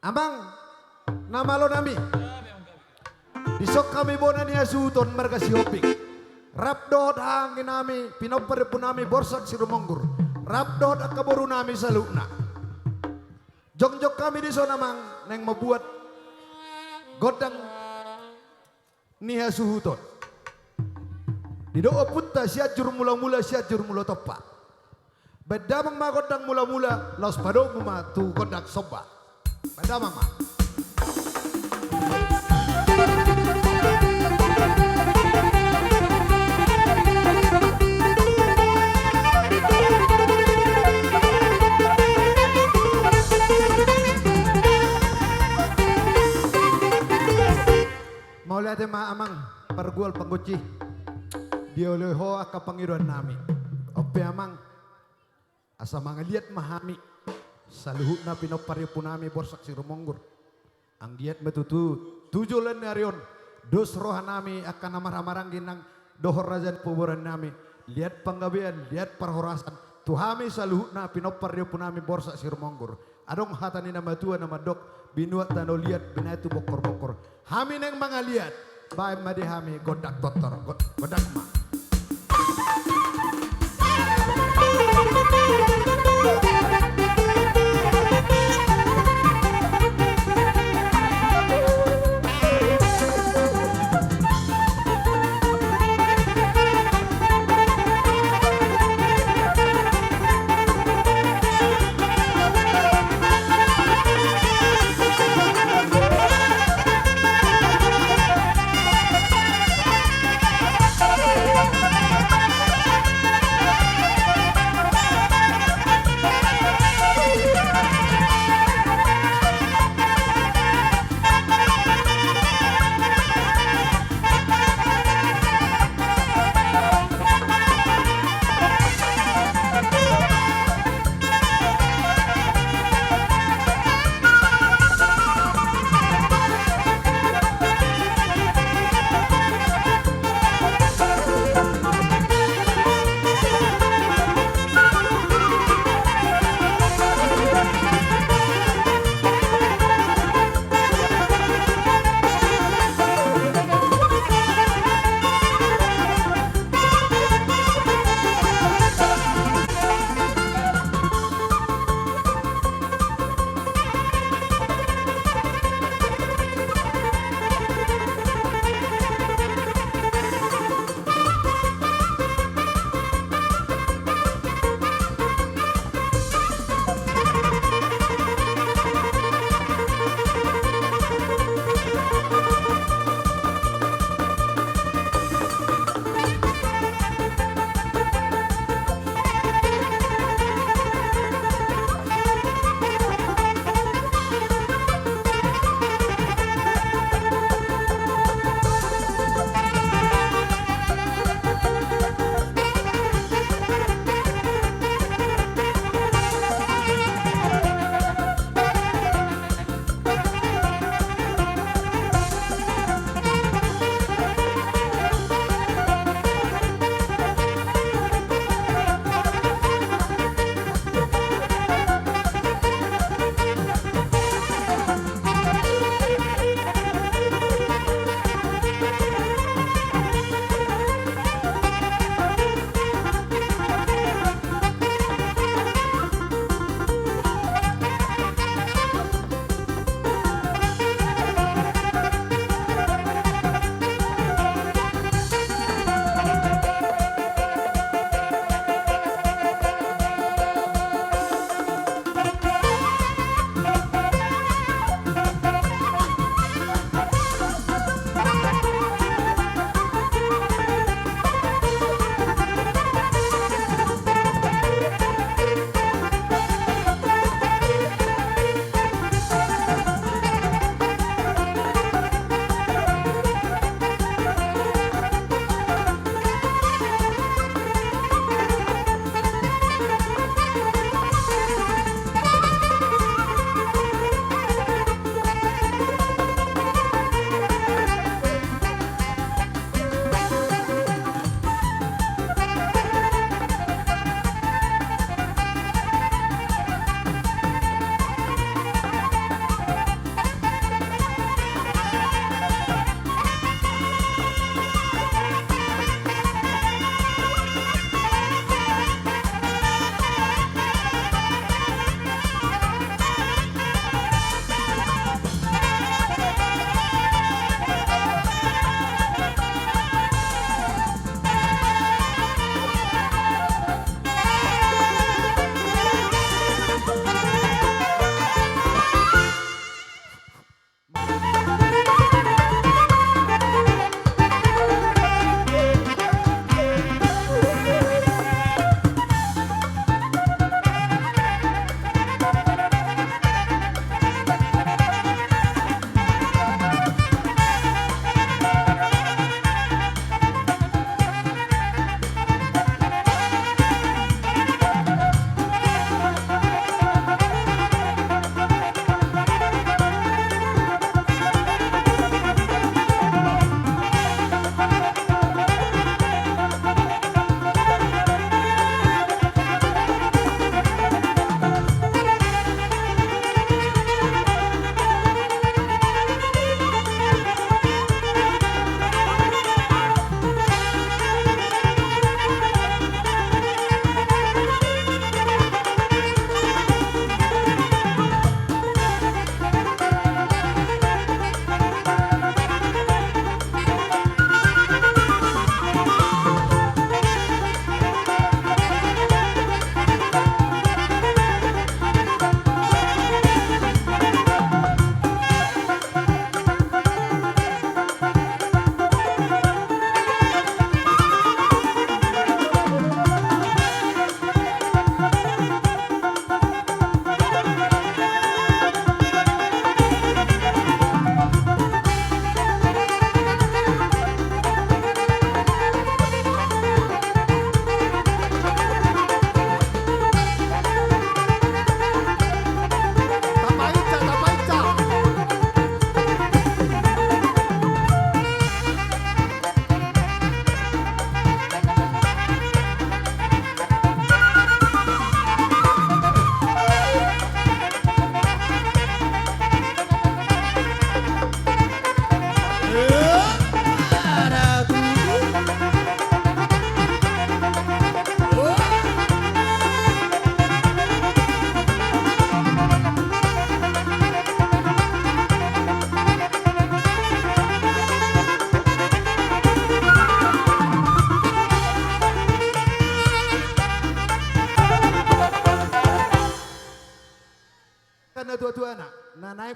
Amang, nama lo nami. Disok kami bona niya suton marga si Hopik. Rapdod hangin nami, pinopare po nami borsak si Rumonggur. Rapdod at kaburu nami sa luna. Jok-jok kami diso namang nang mabuat godang niya suhuton. Didoa punta siya jur mula-mula siya jur mula topa. Bedamang magodang mula-mula laos padong tu godang soba. Bedamang ma. Mau lihat amang pergual pangguci dia oleh hoa ka pangiruan nami ope amang asa mangaliat mahami saluhut na pinopari punami borsak si Rumonggur ang giat metutu tujulan narion dos roha nami akan amar-amarang ginang dohor rajan puburan nami lihat panggabian lihat perhorasan tuhami saluhut na pinopari punami borsak si Rumonggur adong hatani nama tua nama dok binuat tano liat binatu bokor-bokor hami neng mangaliat bae madi hami godak totor godak ma.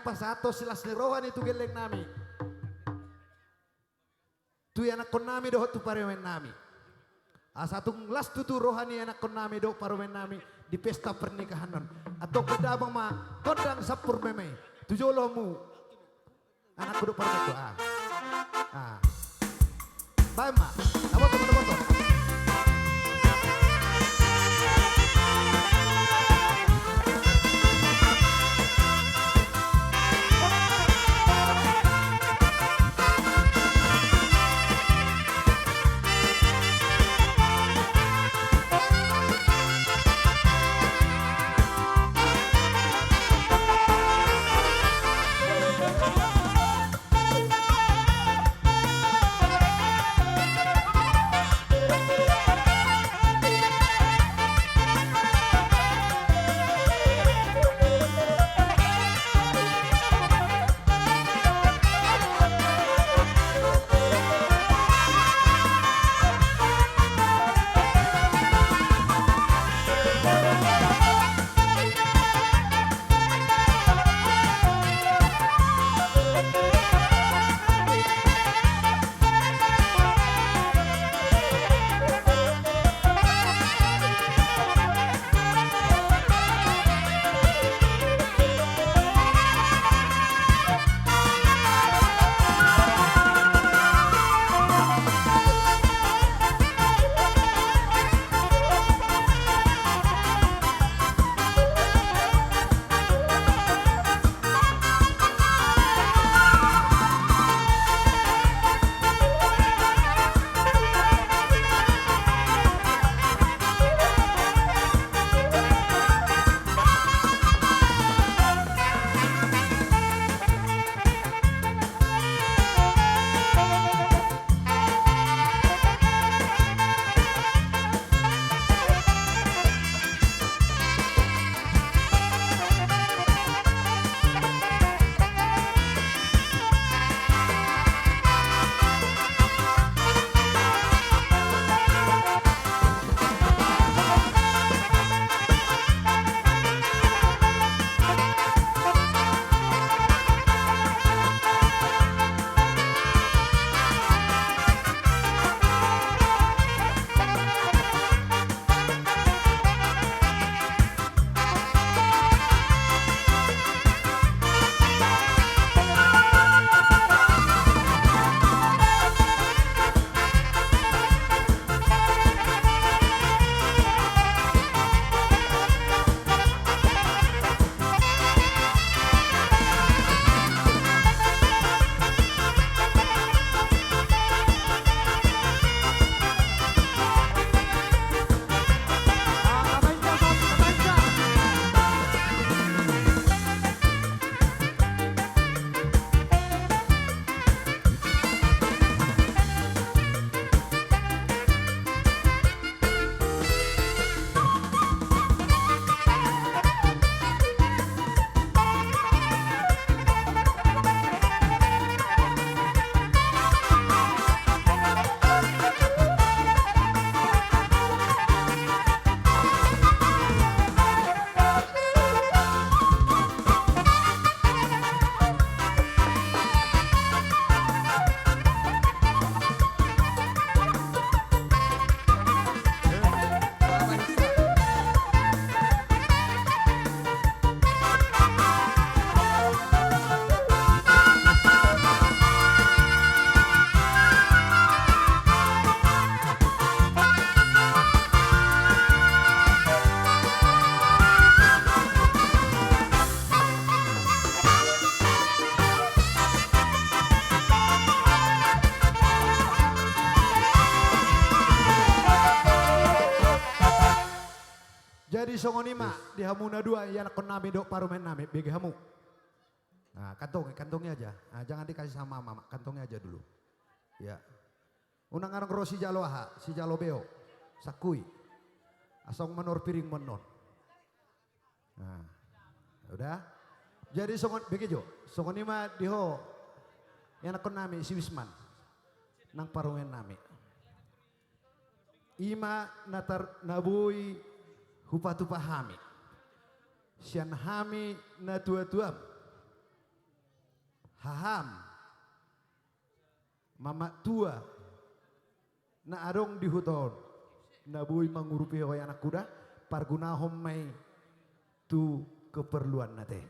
pasato silas ni rohan itu geleng nami. Tu anak kon nami do tu parewen nami. Asatung las tu rohani anak kon nami do parewen nami di pesta pernikahan non. Atau kedabang ma kodang sapur meme. Tujolomu anak kudu parewen tu Baik ma, apa teman-teman? songonima di hamuna dua ya kon nami do parumen nami bege hamu. Nah, kantongnya aja. Nah, jangan dikasih sama mama, kantongnya aja dulu. Ya. Unang arang ro si jalo aha, si jalo beo, sakui. Asong menor piring menon. Nah, udah. Jadi songon begitu. Songonima diho yang kon nami si Wisman. Nang parumen nami. Ima natar nabui hupatu pahami. Sian hami na tua-tuam. haham, mama tua, na arong di huton, na bui mengurupi hoy anak kuda, pargunahom may tu keperluan nate.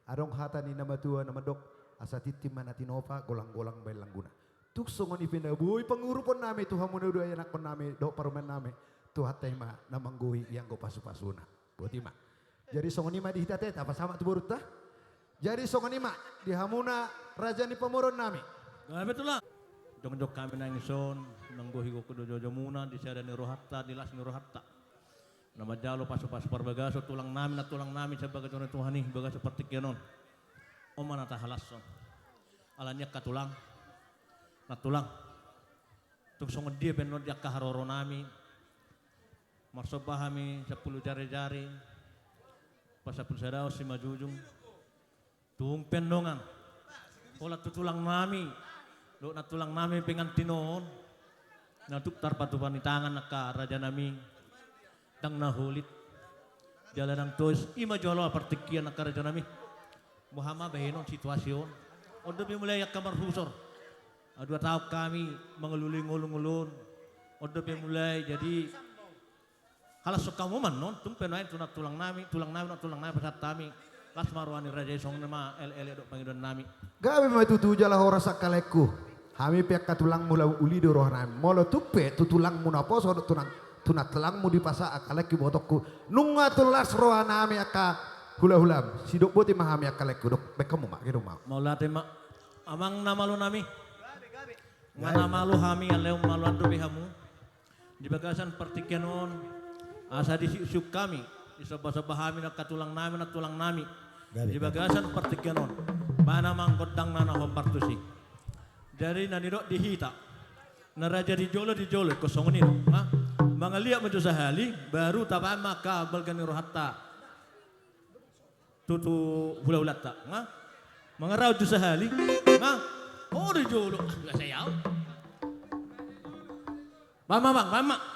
Arong hata ni nama tua nama dok, asa titim manatinova golang-golang bay langguna. Tuk songon ipinda bui pengurupon nami Tuhan muda anak pon nami dok parumen nami Tuhan tema na mangguhi yang go pasu-pasuna. Buat ima. Jadi songon ima di hitate apa sama tu burut tah? Jadi songon ima di hamuna raja ni pemoron nami. Betul lah. Jong-jong kami nangison nangguhi ko kudo jojo muna di sada ni rohatta di las ni rohatta. Nama jalo pasu-pasu parbagaso tulang nami sebagai Tuhan nih baga seperti kenon. Omana tahalason. Alanya katulang. Natulang. Tung songon dia benon dia kaharoro nami. Marsobahami 10 jari-jari. Pasapul sadao si majujung. Tung pendongan. Pola tutulang nami. Lo natulang nami pengan tinon. Natuk tarpatu panitangan naka raja nami. Dang nahulit. Jalan ang tuis. Ima jolo partikian naka raja nami. Muhammad behinon situasyon. Odo mulai yak kamar husor. 2 tahun kami mengeluling ngulung-ngulun. Odo mulai jadi halas kamu man non tumpen wae tulang nami pasat kami las marwani raja song nama el dok pangidon nami. Gawe mai tutu jala hora sakaleku. Hami pek katulang mula uli do roh nami. Molo tupe tutulang muna poso tunat telangmu di pasa akaleki botokku. Nunga tulas roh nami aka hula-hulam. Sidok boti mahami akaleki dok bekamu mak gitu mau. Mau late mak amang nama lu nami. Mana malu hami aleu malu andu bihamu. Di bagasan pertikenon asa di siup kami di sebah-sebah kami nak tulang nami di bagasan pertikenon mana mangkodang nana hompartusi dari naniro dihita naraja di jolo kosongonin mangaliak maju sahali baru tapa maka balgani rohatta tutu hula-hulata mengarau ju sahali oh di jolo enggak saya mama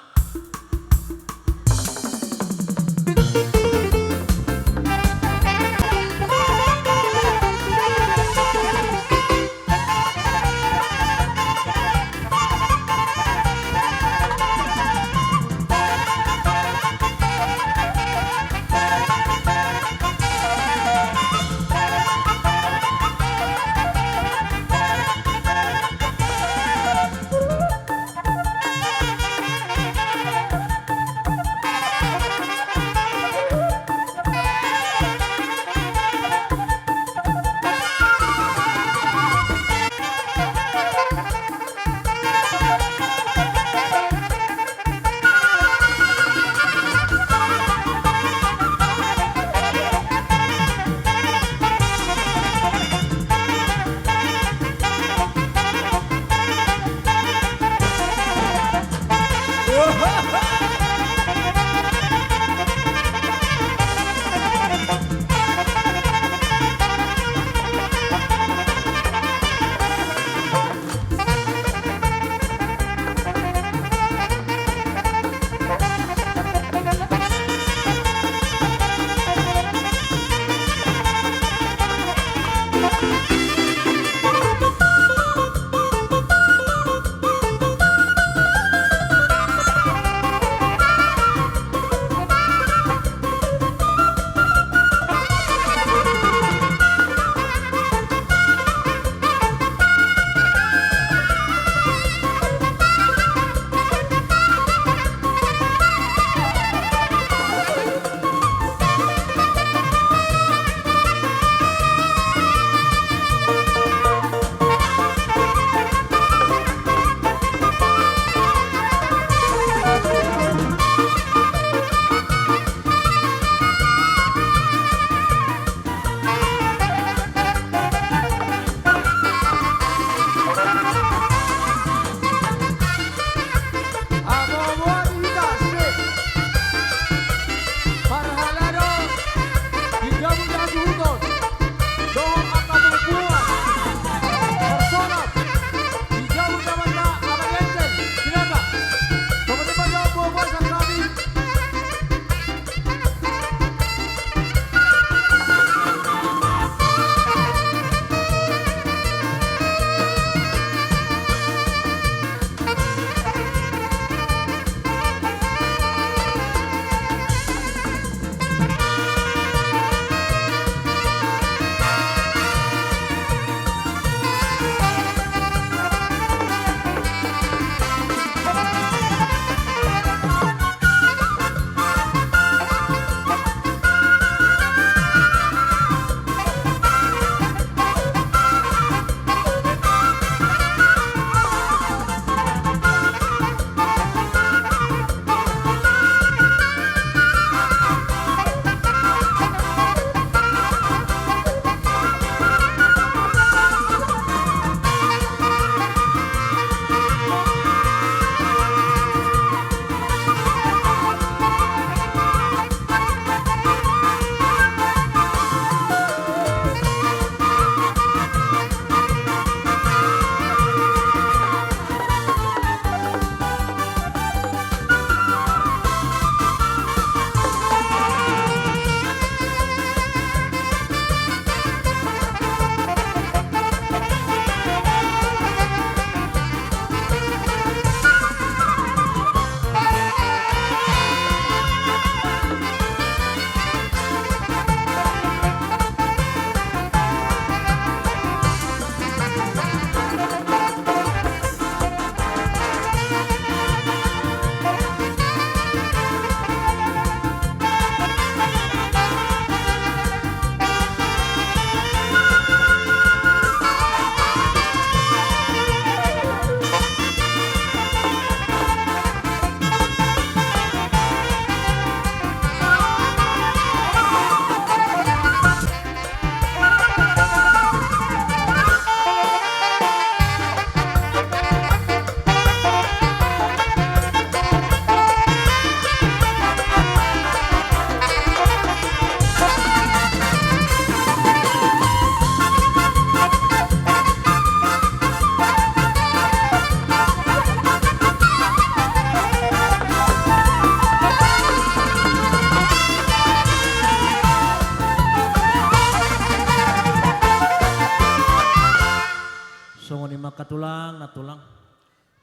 tulang.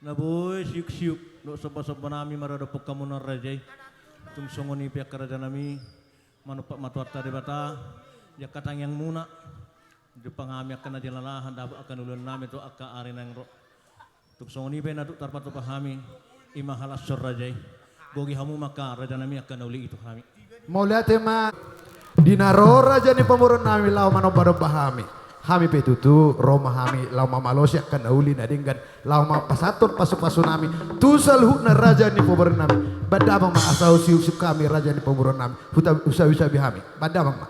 Naboy siuk-siuk do soba-soba nami maradapok kamu na rajay. Tung songoni pihak kerajaan nami manupak matuarta di bata. Ya katang yang muna. Di pangami akan aja lalahan dapat akan ulun nami tu akka arena yang ro. Tung songoni pihak naduk tarpat pahami imahalas rajay. Gogi hamu maka raja nami akan uli itu kami. Mau lihat ma dinaro raja ni pemurun nami lau mano baru pahami. Hami petutu Roma hami lau mamalosi akan uli nadinggan lau ma pasatur pasu-pasu nami. Tu salhu na raja ni pemurun nami. Badabang ma asau siup kami raja ni pemurun nami. Huta usah bihami. Badabang ma.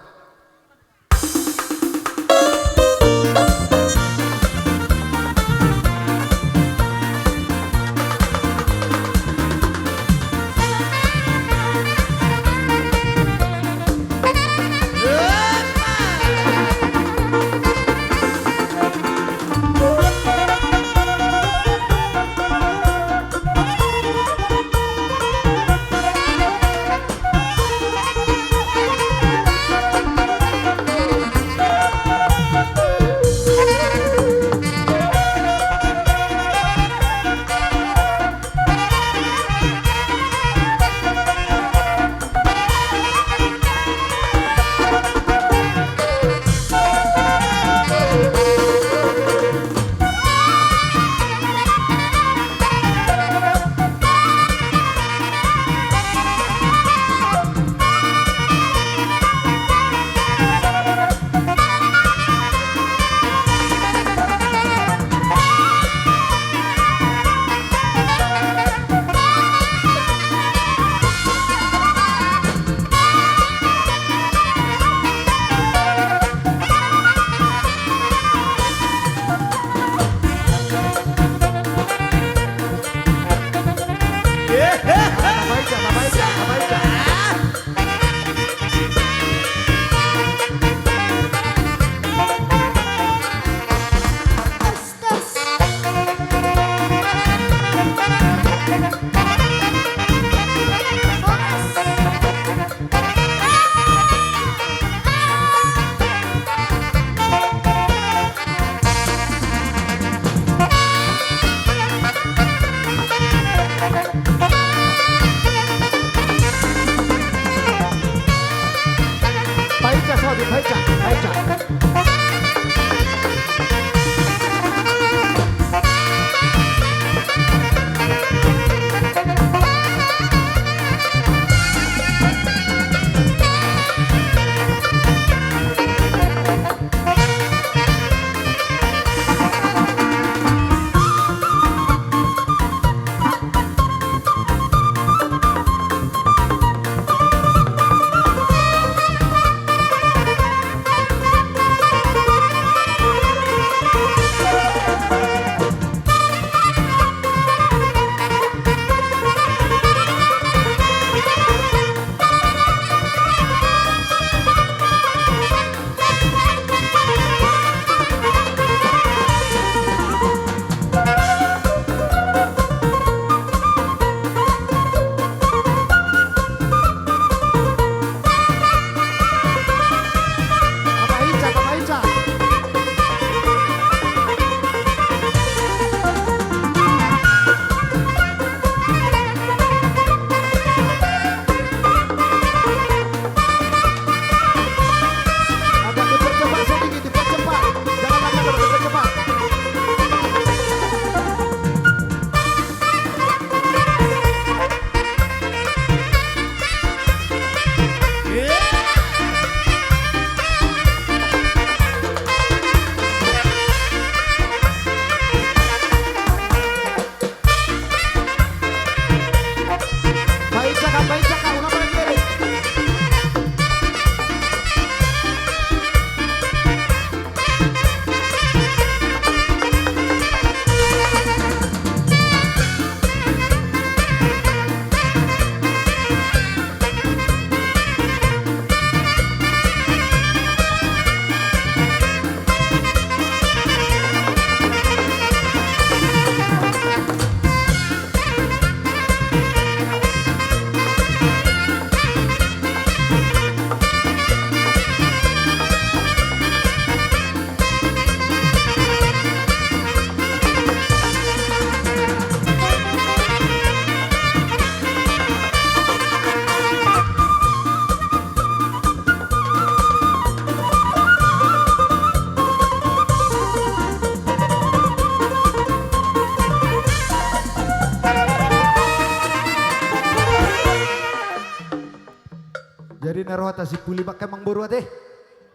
naroh atas si puli bakal mangboru ate.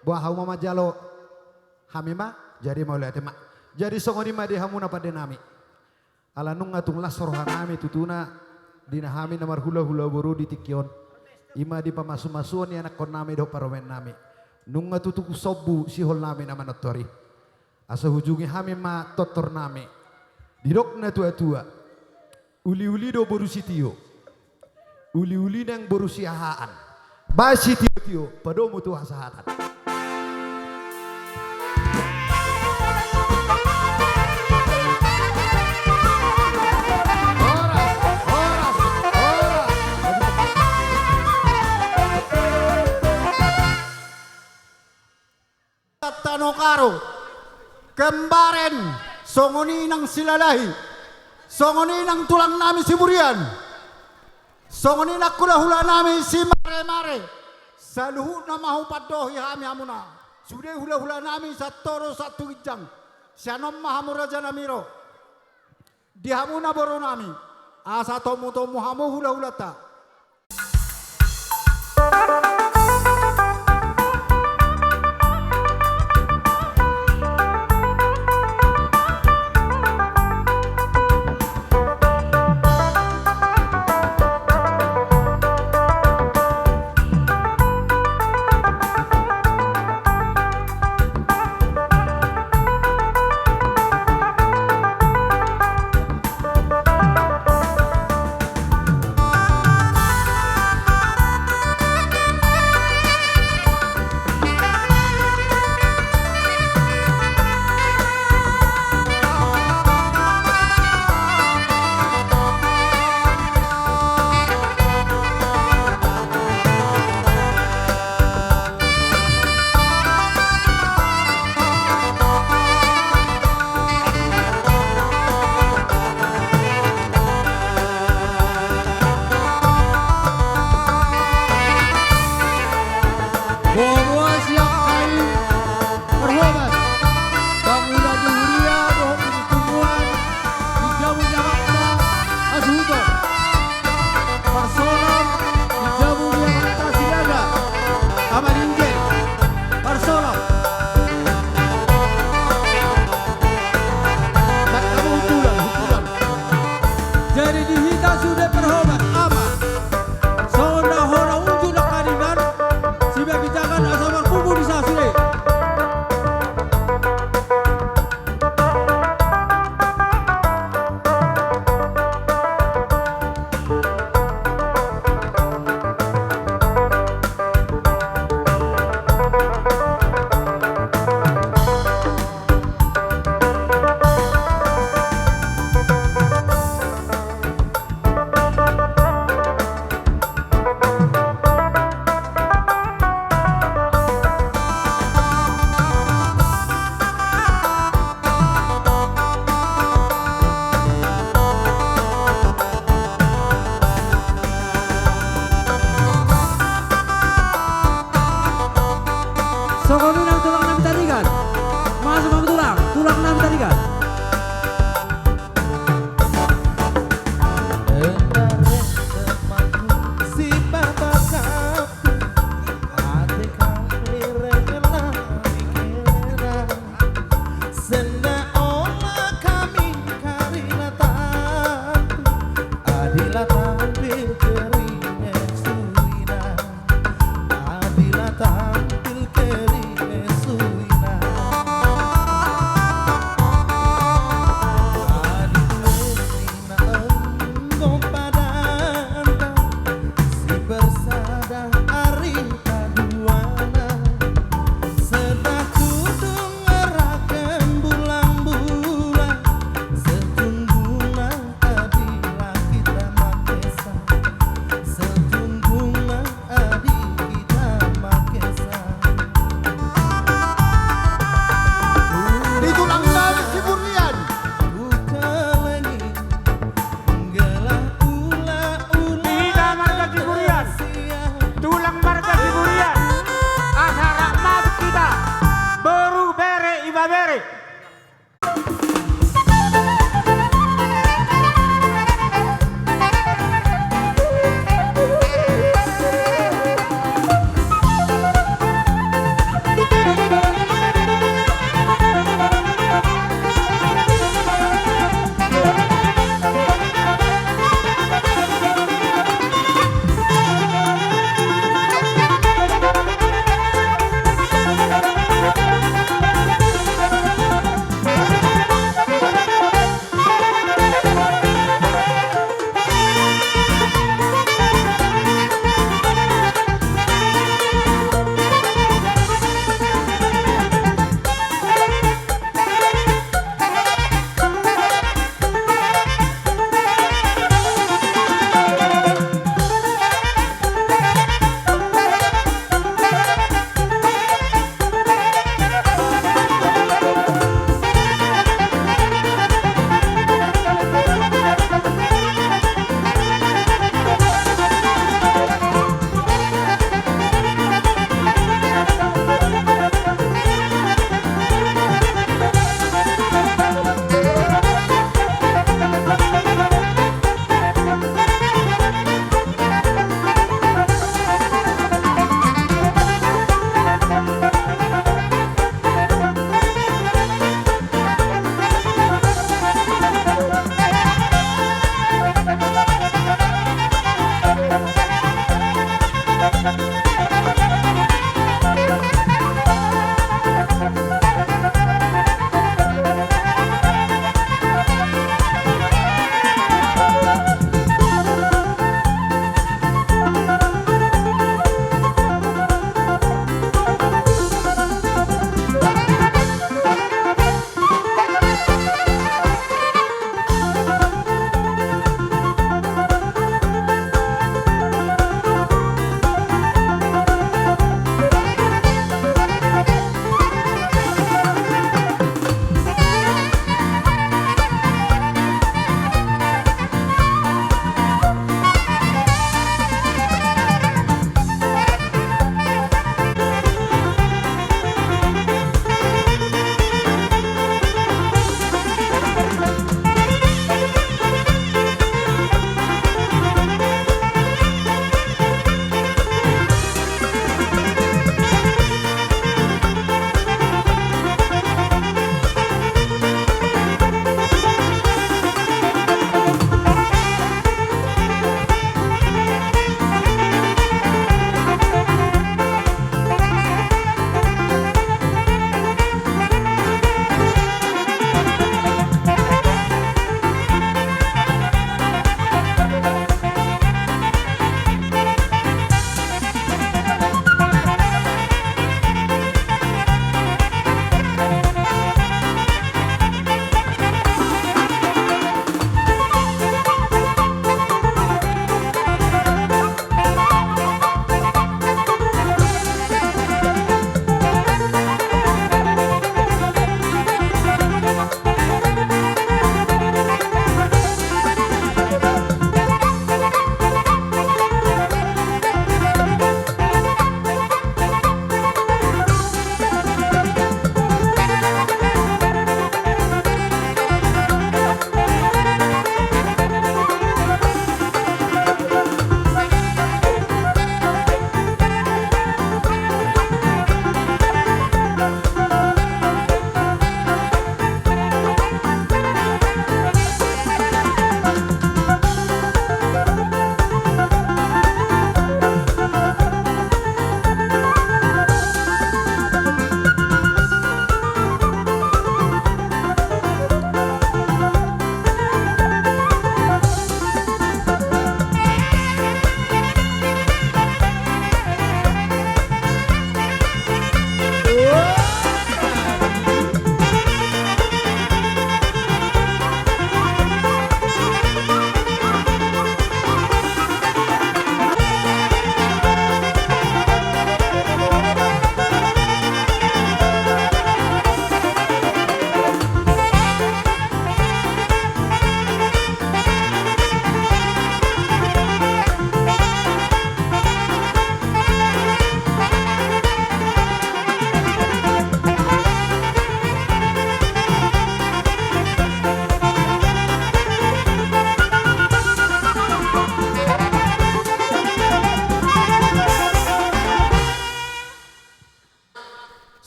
Buah hau mama jalo. Hami ma jadi mau lihat mak. Jadi songoni ma di hamu napa denami. Ala nung ngatung las rohanami tutuna dina hami namar hula-hula boru di tikion. Ima di pamasu-masuan ni anak kon nami do paromen nami. Nung ngatutuku sobu si hol nami nama notori. Asa hujungi hami ma totor nami. Dirok na tua-tua. Uli-uli do boru sitio. Uli-uli nang boru siahaan. Ba sitio pado mutu hasahatan. Tanokaro kembaren songoni nang silalahi songoni nang tulang nami si Burian songoni nak hula nami si mare-mare saluhu na mahu padohi hami hamuna sudah hula nami satoro satu ijang sianom mahamu raja namiro di hamuna boro nami asa tomu hamu hula ta.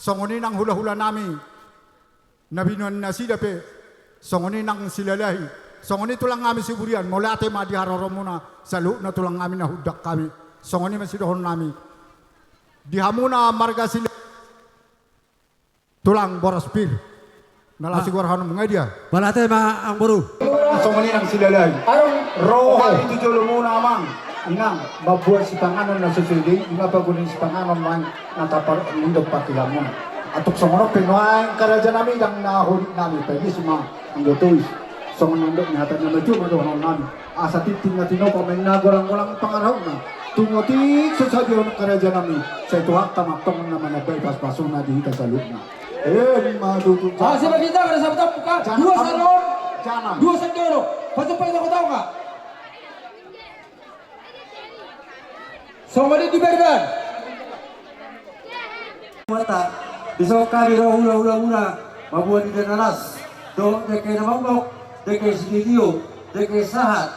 Songoni nang hula-hula nami. Nabinuan na sidape. Songoni nang silalahi. Songoni tulang kami siburian. Mula ate madi haroro muna. Salu na tulang kami na hudak kami. Songoni masidohon nami. Dihamuna marga sila. Tulang boras pir. Nala siguro hanum ngadia. Balate ma ang buru. Songoni nang silalay. Roha itu jolo muna amang. Inang mabuat si panganon na susuli. Ina bagunin si panganon man natapar mundok pakilamun. Atuk songono penuan karaja nami yang nahuri nami pagi semua anggotois. Songon nandok ni hatan na maju madohon nami. Asa titing na tino pamena golang-golang pangarahon na. Tungotik sesadio karaja nami. Saya tuak tamak tongon na manabay pas-pasong na dihita sa lukna. Madutu. Sila kita kada sa batang buka. Dua salon. Dua sendero. Pasupan ako tahu nggak? Somali di Berban. Mata disokari ro hula-hula mabuat di nalas. Do deke na mabok, deke sidio, deke sahat.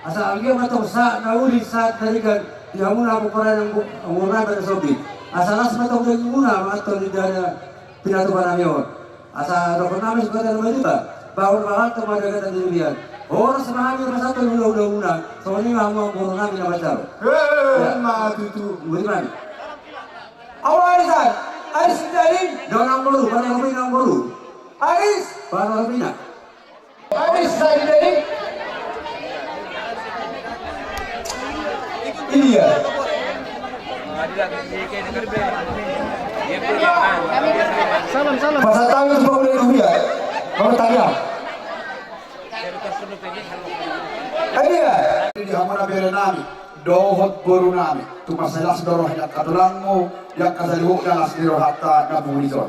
Asa algia matong sa nauli sa daligan dihamuna ko para ng umura ba sobi. Asa las matong dali muna mato di dana pinato para ngayon. Asa doktor namin sa kata naman diba? Bawal mahal tumadagat ang dilihan. Oras sa mga kami masato yung hula-hula. So ini nga mo ang puro namin na masyaro. Madutu. Muli man. Awalisan. Aris dari. Doon ang bulu, parang kami ang bulu. Aris. Parang kami na. Aris dari. Ini ya. Salam. Pasal tahu semua boleh rupiah. Mau tanya. Ini ya. Di hamuna bere nami. Dohot boru nami. Tumaselas doroh yang katulangmu. Yang kasalihu dalas diro hatta nabulizon.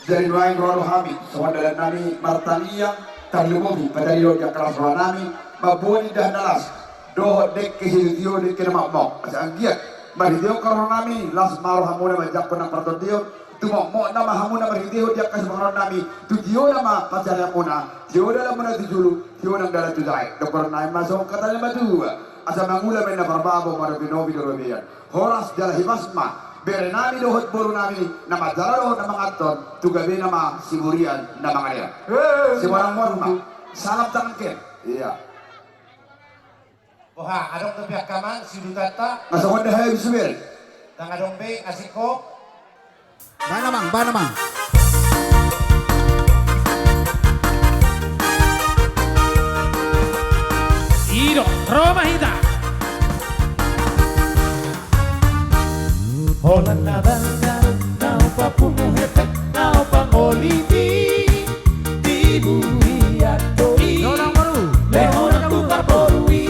Dari nuain roh hami. Sewadalan nami martania. Tarlumubi. Padahilo yang kelas roh nami. Mabuani dah dalas. Dohot dek kehidudio dek kedemak-mok. Asal giat. Maridio karo nami. Las maroh hamuna majak penang pertontion. Tumok nama hamuna maridio dia kasih pengaruh nami. Tujuh nama pacarnya muna. Dia dalam mana tujulu. Dia nang dalam tujai. Dokter nami masuk katanya batu. Asa mangula mena barbabo marabinobi dorobian. Horas jala himasma. Bere nami dohot boru nami. Nama jala nama ngaton. Tugabe nama siburian nama ngalia. Sebarang morma. Salam tangken. Iya. Oha, adong tepiak kaman, sidutata, Masuk wanda hai bismil. tang adong be, asiko, Bana mang. Iro, Roma Hita. Holan na banda, naupa pumuhepe, naupa ngolibi, dibuhi atoi, lehon ang buka borui.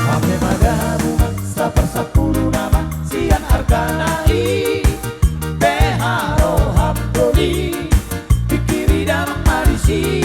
Ame madabungan sa persapuluh nama, siang arkanai, beharo hamdoli, pikiri damang marisi.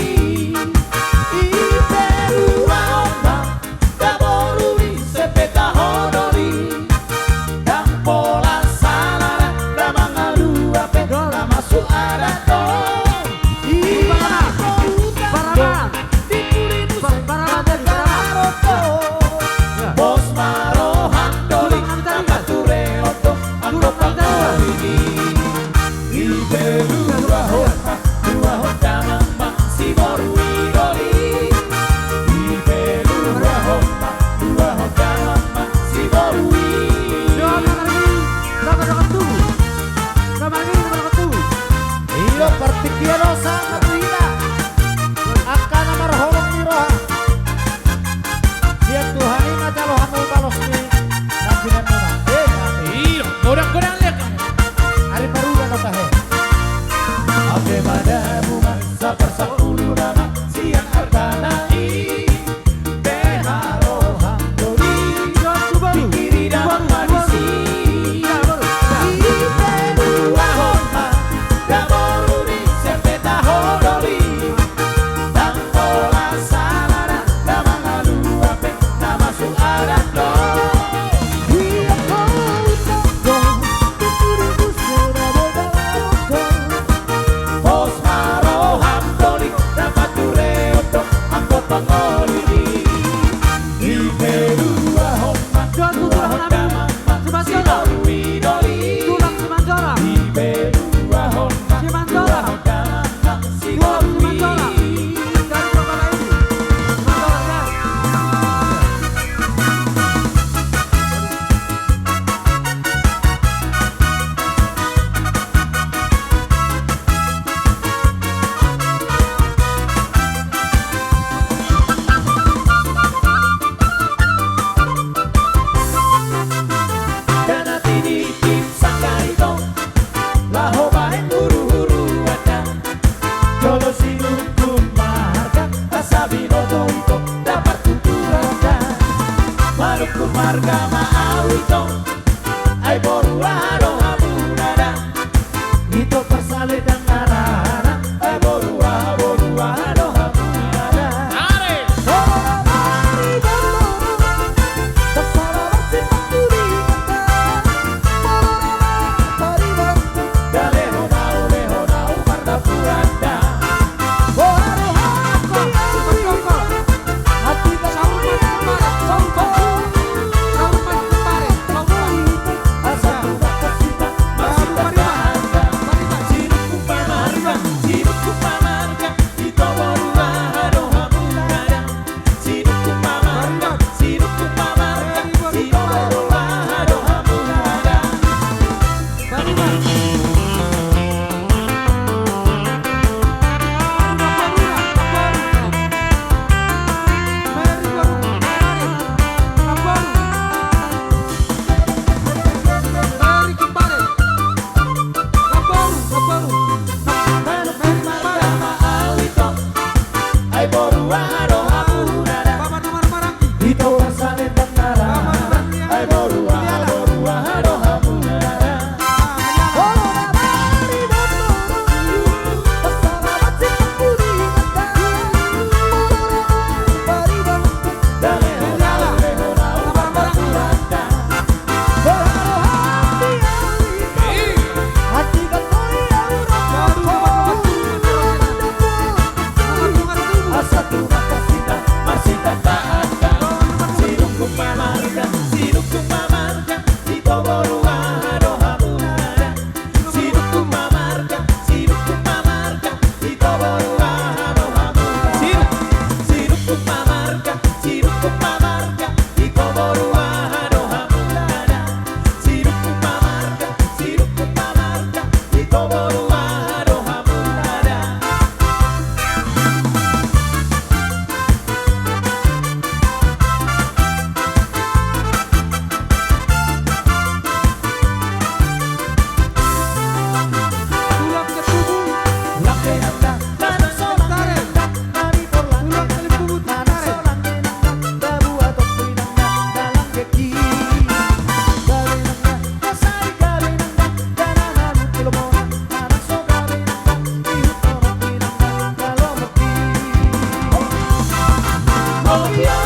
Opio,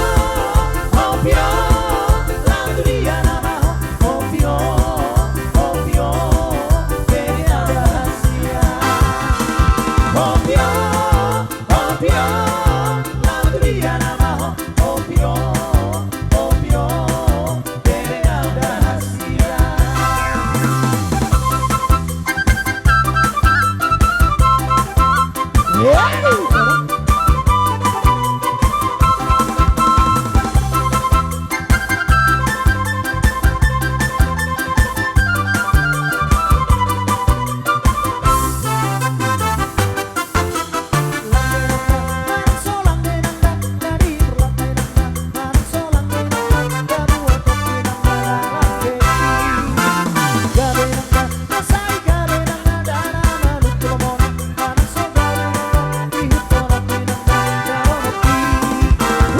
opio, la dunia nama opio, opio, beda rahasia. Opio, opio, la dunia nama opio, opio, beda rahasia.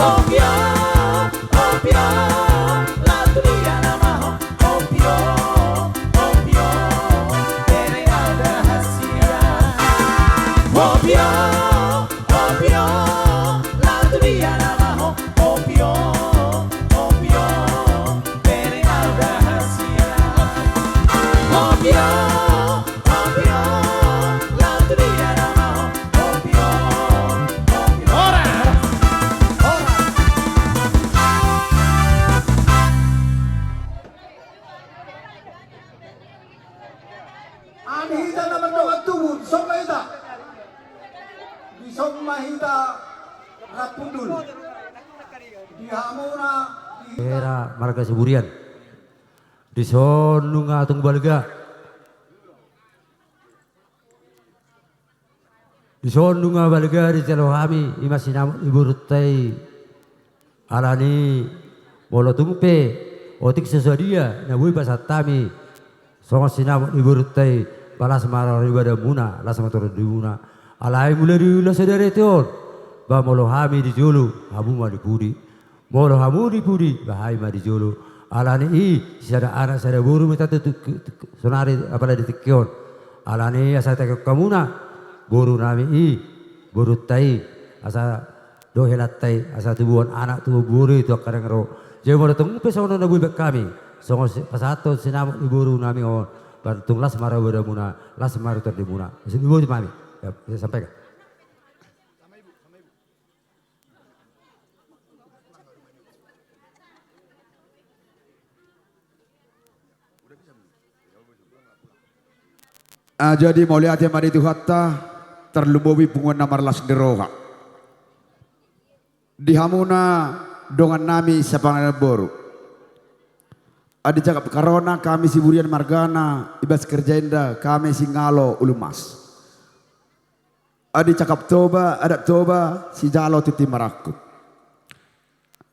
Opio, opio, la dunia nama opio, opio, beda rahasia. Opio, opio, la dunia nama opio, opio, beda rahasia. Opio, opio, la dunia nama opio, opio. Ora! Anihita naman daw ang tubod, isang mahita. Isang mahita rapudul. Dihamuna, Era marga Siburian. Di sonu ngatung balga. Di sonu nga balga di Celohami imasinam iburutai alani molo tumpe otik sesadia na bui pasatami songo sinam iburutai balas marau ribada muna las matur di muna alai mulai di ulas sedere tion ba molo hami di julu hamu ma di pudi molo hamu di pudi bahai ma di julu alani i sada anak sada buru minta sonari apalagi di tekion alani asa tek kamuna buru nami i buru tai asa dohelat tai asa tubuhan anak tubuh buru itu kadang ro jadi molo tumpe sono na bui kami songo pasato sinam iburu nami on Bantung las marah muna, las marah terdimuna. Ibu di mami, ya, saya sampaikan. Jadi mau lihat yang mari itu hatta terlumbuhi punguan namar las deroha. Dihamuna dongan nami sapang boru. Adi cakap karona kami Siburian Margana ibas kerjainda kami Singalo Ulumas. Adi cakap toba adat toba si jalo titi marakut.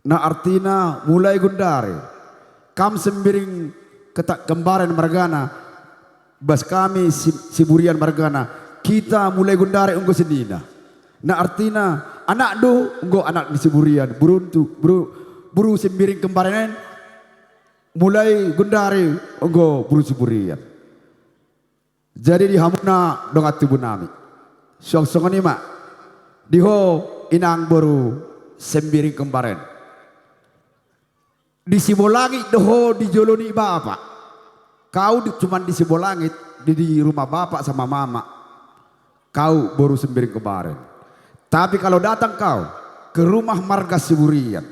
Na artina mulai gundare kam sembiring ketak kembaran Margana bas kami Siburian Margana kita mulai gundare unggo sedina. Na artina anak do unggo anak di Siburian buruntu buru sembiring kembaran mulai gundari onggo bulu Siburian. Jadi di hamuna dongat tubuh nami. Song ni mak diho inang baru sembiring kembaren. Di Sibolangit doho di joloni bapak. Kau cuman di Sibolangit di rumah bapak sama mama. Kau baru sembiring kembaren. Tapi kalau datang kau ke rumah marga Siburian,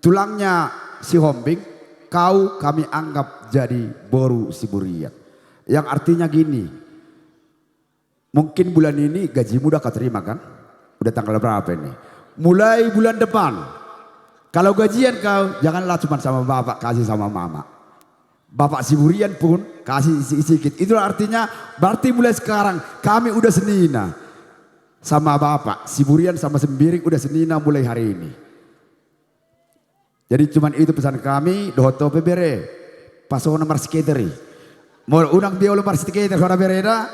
tulangnya si Hombing, kau kami anggap jadi boru Siburian. Yang artinya gini, mungkin bulan ini gajimu udah keterima kan? Udah tanggal berapa ini? Mulai bulan depan, kalau gajian kau janganlah cuma sama bapak, kasih sama mama. Bapak Siburian pun kasih sedikit. Itu artinya berarti mulai sekarang kami udah senina. Sama bapak, Siburian sama Sembiring udah senina mulai hari ini. Jadi cuman itu pesan kami, dohoto bebere, paso nomor skiteri. Mau unang dia nomor skiteri, suara bereda.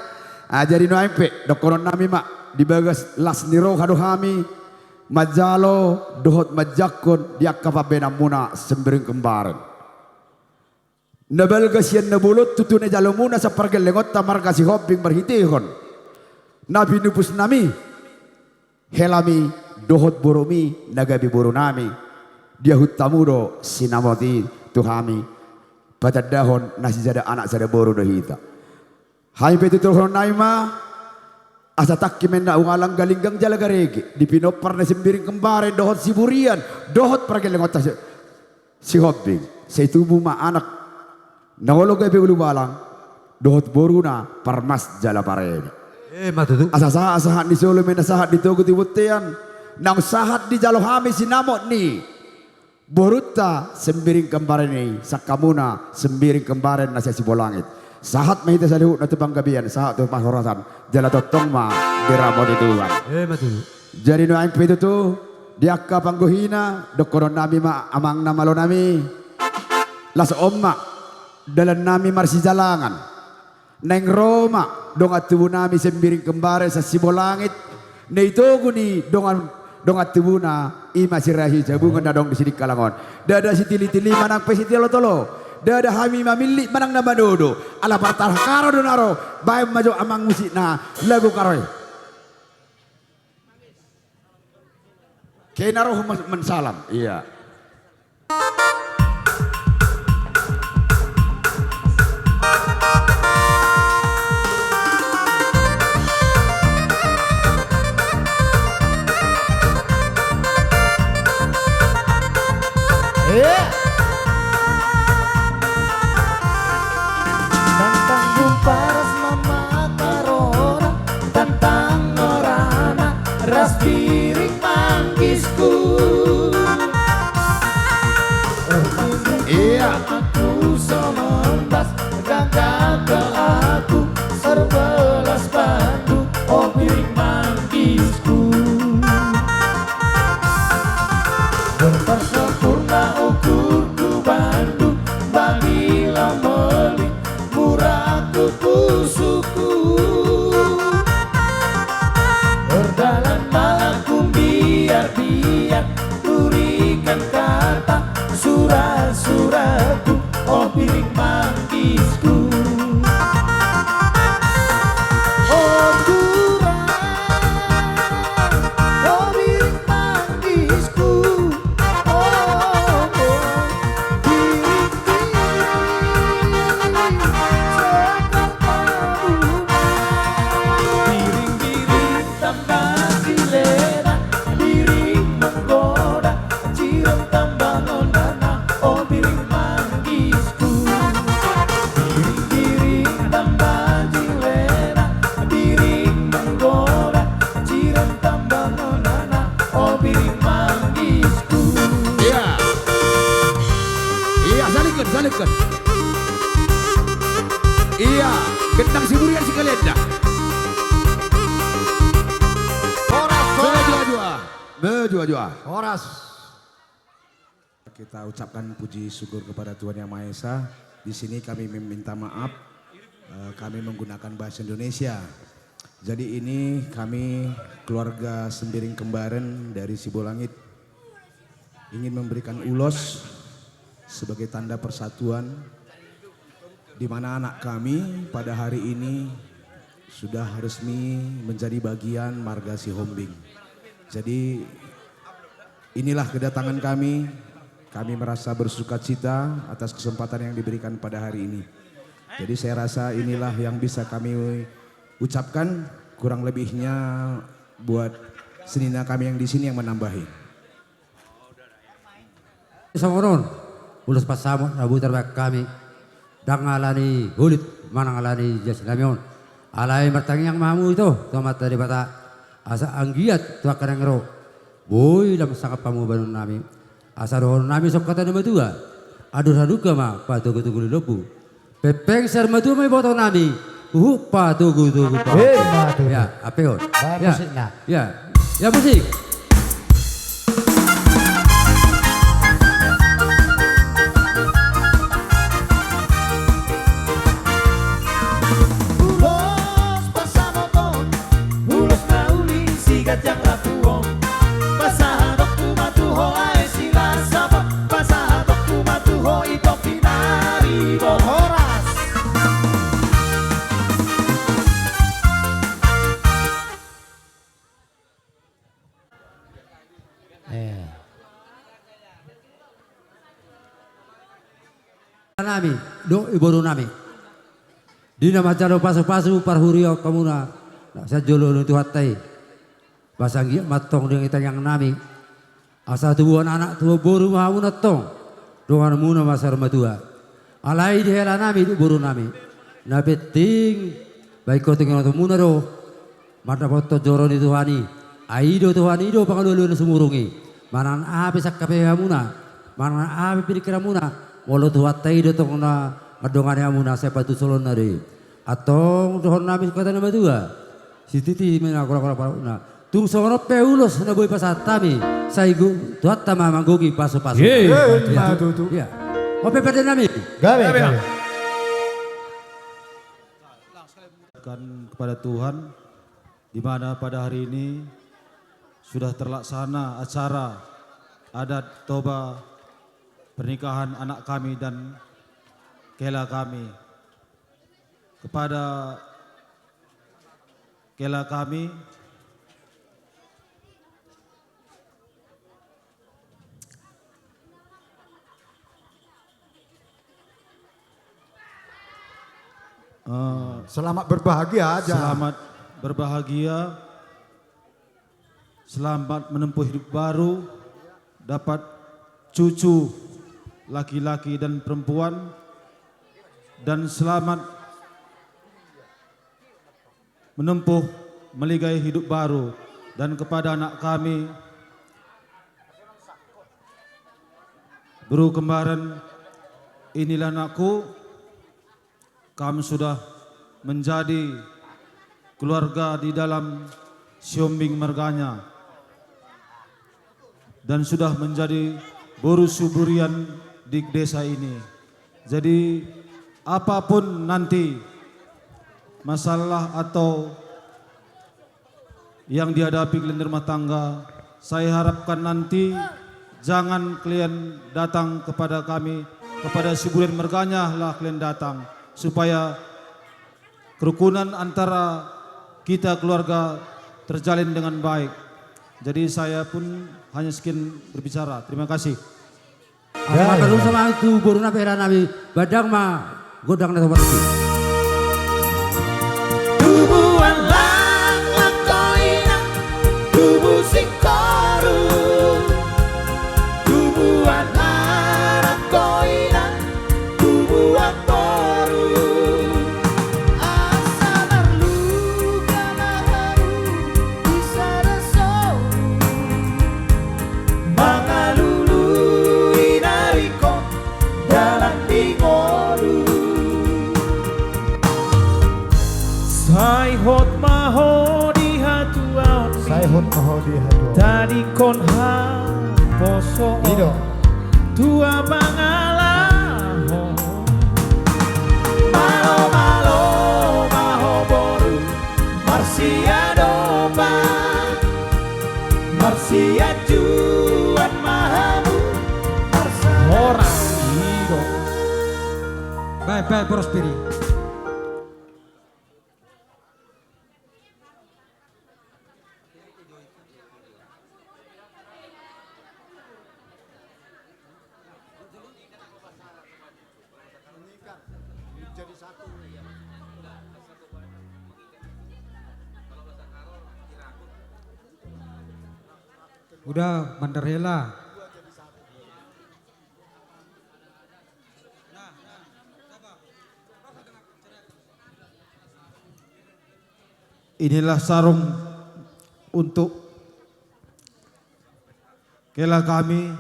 Jadi noempe, dokoron nami mak, dibagas las niro kado kami, majalo, dohot majakon, dia kapabena muna Sembiring kembaran. Nabal kasian nabulut, tutune jalo muna sa pargelengot, tamar kasi hoping berhitihon. Nabi nupus nami, helami dohot boromi nagabi boronami dia hutamudo sinamoti tuhami patad dahon nasi zada anak zada boro dahita hai petu turhon naima asa takki menna ungalang galinggang jalagarege di pinopar na sembiring kembare dohot siburian dohot prageleng otas si hobbing say tubuh ma anak nawalo gabi ulu balang dohot boruna parmas jala parene Matutu. asa sahat di Solo mena sahat di Togo Tibutean nang sahat di Jalohami sinamot ni boruta sembiring kembaren ni sakamuna sembiring kembaren nasi sibolangit sahat mahita salihu na tebang gabian sahat tu mahoratan jala totong ma diramo dituan Matutu. jadi no aing petu tu diakka panggohina dokoron nami ma amang namalo nami las omma dalan nami marsi jalangan neng Roma dongat tubuh nami sembiring kembare sa sibolangit na ito ni dongat tubuh na ima sirahi jabungan na dong di sini kalangon dada si tili-tili manang pesitilo tolo dada hami mamili manang na madodo ala partar karo donaro bayam majo amang musik na lagu karoy kenaroh mensalam iya Tantang jumparas mama karona, tantang orana ras piring manggisku. iya Aku semembas gagah ke aku serbelas batu oh piring manggisku. Bersempurna ukurku bandu bagilah meli murahku kusuku berdalan malaku biar turikan kata surat-suratku oh piring manggisku. Oh kurang oh piring manggisku. Biring-biring tambah silena, biring menggoda, cium tambah ngondana, oh biring manggisku. Biring-biring tambah silena, biring menggoda, cium tambah ngondana, oh biring manggisku. iya iya salikeun iya gendang siburian si kalenda Bejua-jua. Horas. Kita ucapkan puji syukur kepada Tuhan Yang Maha Esa. Di sini kami meminta maaf, kami menggunakan bahasa Indonesia. Jadi ini kami keluarga Sembiring Kembaren dari Sibolangit ingin memberikan ulos sebagai tanda persatuan, di mana anak kami pada hari ini sudah resmi menjadi bagian marga Sihombing. Jadi inilah kedatangan kami. Kami merasa bersuka cita atas kesempatan yang diberikan pada hari ini. Jadi saya rasa inilah yang bisa kami ucapkan, kurang lebihnya buat senina kami yang di sini yang menambahi. Sangonon, ulas pasamo rabu terbak kami. Dangalani hulit manangalani jasilamion. Alay martangi yang mamu itu, tomat dari bata. Asa anggiat tuak kanangro. Boy lam sangka pamubanun nami. Asa rohon nami sok kata nama tua. Aduh raduka ma patugu-tugu lobu. Pepeng ser madu may boto nami. Patugu-tugu. Ya, apeon. Ya musik. nami do iboru nami dina macalo pasu-pasu parhurio kamuna sa jolo nutu hatai basanggi matong dengan itang yang nami asa tubuhan anak tua boru mahamuna tong dongan muna masar matua alai di hela nami do boru nami na peting baik ko tinggal to muna do mata foto joro ni tuhani aido tuhani do pangalulu sumurungi manan ape sakkape hamuna manan ape pirikira muna walau tuhat tay datang na ngadongan yang muna sepatu solon nari atong dohon nami kata nama dua si titi mena kora na tung sono peulos na boy pasatami saigu tuhat tama manggogi paso-paso ya ope pada nami Gawe. Kepada Tuhan di mana pada hari ini sudah terlaksana acara adat toba pernikahan anak kami dan kela kami. Kepada kela kami Selamat berbahagia aja. selamat berbahagia, selamat menempuh hidup baru, dapat cucu laki-laki dan perempuan, dan selamat menempuh meligai hidup baru. Dan kepada anak kami Bro kembaran, inilah anakku, kamu sudah menjadi keluarga di dalam Siombing Marganya dan sudah menjadi boru suburian di desa ini. Jadi apapun nanti masalah atau yang dihadapi kalian rumah tangga, saya harapkan nanti jangan kalian datang kepada kami, kepada Suburian Marganya lah kalian datang, supaya kerukunan antara kita keluarga terjalin dengan baik. Jadi saya pun hanya sekian berbicara. Terima kasih. Apa perlu sama itu boru na pera nabi badang ma godang na seperti. Tubuhan lang lakoina, tubuh sikoru. Tubuhan lakoina, tubuhan boru. Asa berluka haru bisa rasau. Mangalulu inariko dalam bimoru. Saihot maho di hatuan Saihot maho di hadu. tadi kon ha poso Ido. tua bangalaho malo malo maho boru marsia doba marsia juan mahamu marsa orang ido Bye prosperi. Udah Bandarela. Inilah sarung untuk kela kami.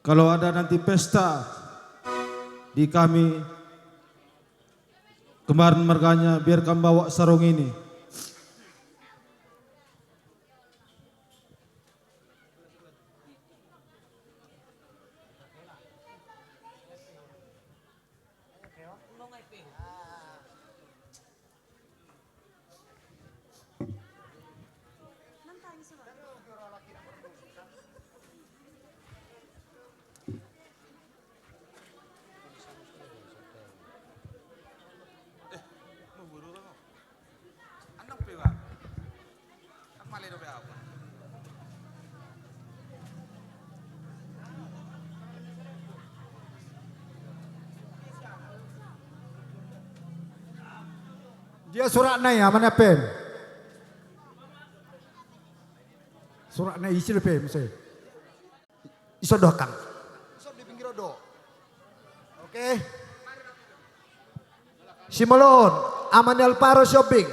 Kalau ada nanti pesta di kami kemarin Marganya, biar kamu bawa sarung ini. Dia surat na ya mana pen? Surat na isi pen mesti. Iso dokan. Iso di pinggir do. Oke. Simolon, Amanel Paro Shopping.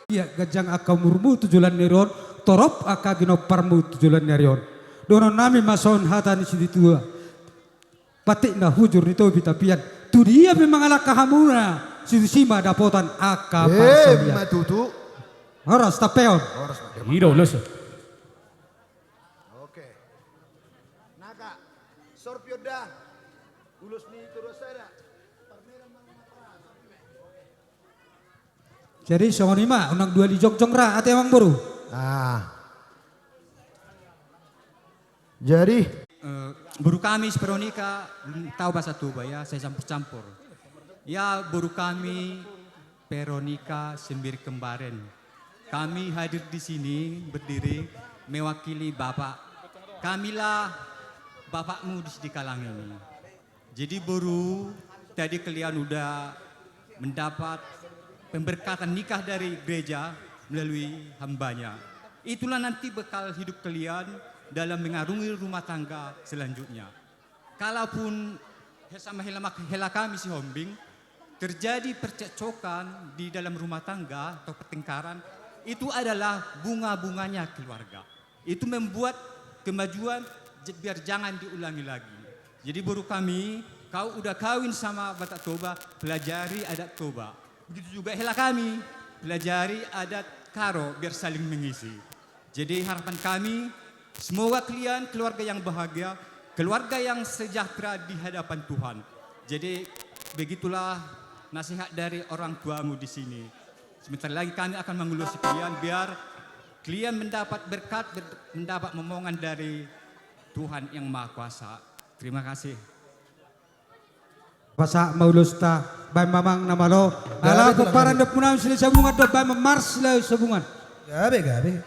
Iya, gajang aka murmu tujulan neron, torop aka ginoparmu tujulan neron. Dono nami mason hatan isi tua. Patik na hujur itu bitapian. Tu dia memang ala kahamuna. Situ sima dapotan aka parsolia. Matutu. Horas tapeon. Hiro los. Oke. Naga, sorpioda. Ulus ni terus ada. Jadi songonima unang dua di jongjong ra ate emang boru. Jadi Buru kami Veronica tahu bahasa Toba ya, saya campur-campur. Ya buru kami Veronica Sembir Kembaren. Kami hadir di sini berdiri mewakili Bapak. Kamilah Bapakmu di kalang ini. Jadi buru tadi kalian udah mendapat pemberkatan nikah dari gereja melalui hambanya. Itulah nanti bekal hidup kalian dalam mengarungi rumah tangga selanjutnya. Kalaupun sama hela kami si Hombing terjadi percekcokan di dalam rumah tangga atau pertengkaran, itu adalah bunga-bunganya keluarga. Itu membuat kemajuan biar jangan diulangi lagi. Jadi buru kami, kau udah kawin sama Batak Toba, pelajari adat Toba. Begitu juga hela kami, pelajari adat Karo biar saling mengisi. Jadi harapan kami, semoga kalian keluarga yang bahagia, keluarga yang sejahtera di hadapan Tuhan. Jadi begitulah nasihat dari orang tuamu di sini. Sebentar lagi kami akan mengurusi kalian biar kalian mendapat berkat, mendapat momongan dari Tuhan yang Maha Kuasa. Terima kasih. Pasa maulusta bay mamang namalo. Ala ko parang punam sila sabungan do bay mars sila sabungan. Gabe.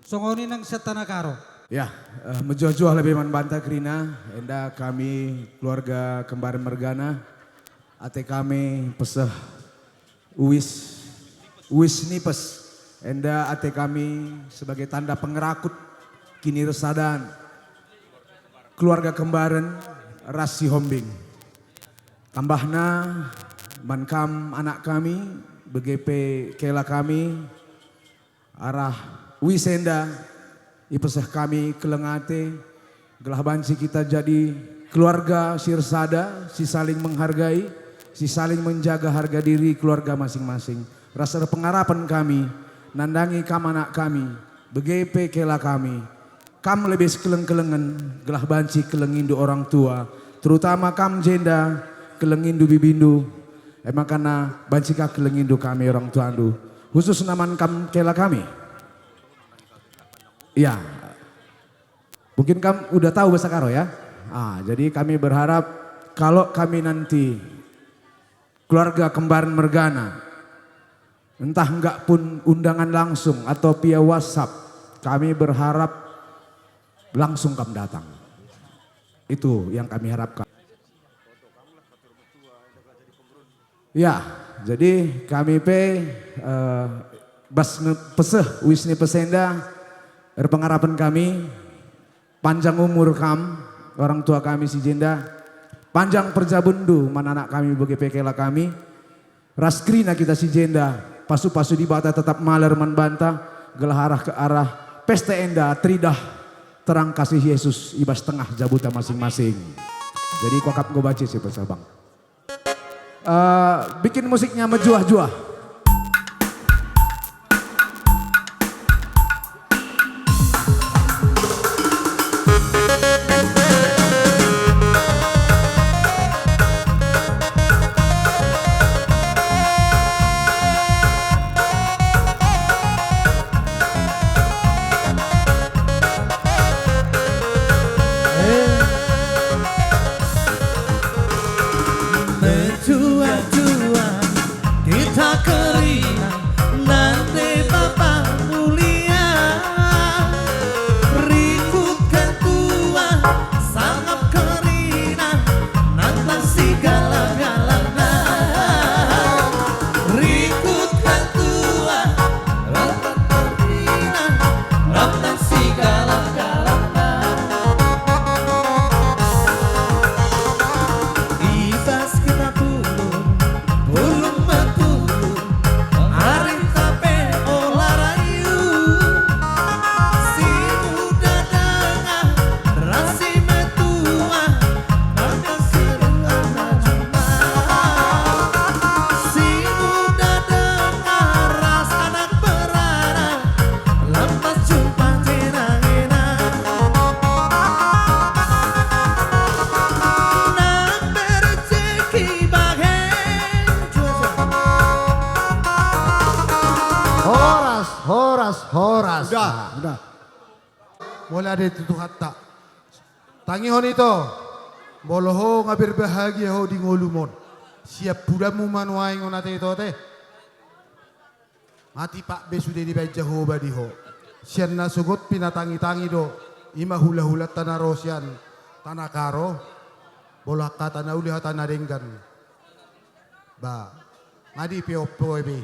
Songoni nang setana karo. Ya, menjual-jual lebih membantah Krina, enda kami keluarga kembar Mergana, ate kami peseh uwis nipes, enda ate kami sebagai tanda pengerakut kini resadan keluarga kembaran Rasi Hombing. Tambahna mankam anak kami, BGP kela kami, arah wisenda, ipesah kami kelengate, gelah banci kita jadi keluarga sirsada, si saling menghargai, si saling menjaga harga diri keluarga masing-masing. Rasa pengharapan kami, nandangi kam anak kami, begepe kela kami, kam lebih keleng-kelengen, gelah banci kelengindu orang tua, terutama kam jenda, kelengindu bibindu, emang karena banci ka kelengindu kami orang tua andu, khusus naman kam kela kami. Iya, mungkin kamu udah tahu bahasa Karo ya. Jadi kami berharap kalau kami nanti keluarga kembar Mergana, entah enggak pun undangan langsung atau via WhatsApp, kami berharap langsung kamu datang. Itu yang kami harapkan. Ya, jadi kami bas peseh wisni pesenda pengharapan kami panjang umur kam orang tua kami si jenda panjang perjabundu mana anak kami bagi pekela kami raskrina kita si jenda pasu-pasu di bata tetap maler membantah gelah arah ke arah pesta enda tridah terang kasih Yesus ibas tengah jabuta masing-masing. Jadi kokap gue baca sih pasal bang. Bikin musiknya mejuah-juah. Menjual-jual kita keringan nanti Bapak mulia rikutkan tua sangat keringan nantang segala-galanya rikutkan tua nantang keringan nantang segala-galanya ibas kita bulung matulung arif tape olarayu si muda dengar rasi metua nanda sering jumpa si muda dengar ras anak berada lampas jumpa tenang-tenang nang berjeki bagai Horas. Udah. Mulai ada itu hatta. Tangihon itu. Boloho ngabir bahagia ho di ngolumon. Siap budamu manuai ngonate itu teh. Mati pak be sudah dibaca ho badiho. Sian na sugot pinatangi-tangi do. Ima hula-hula tanah rosian. Tanah karo. Bolak ka tanah uliha tanah denggan. Ba. Ngadi pio-pio be.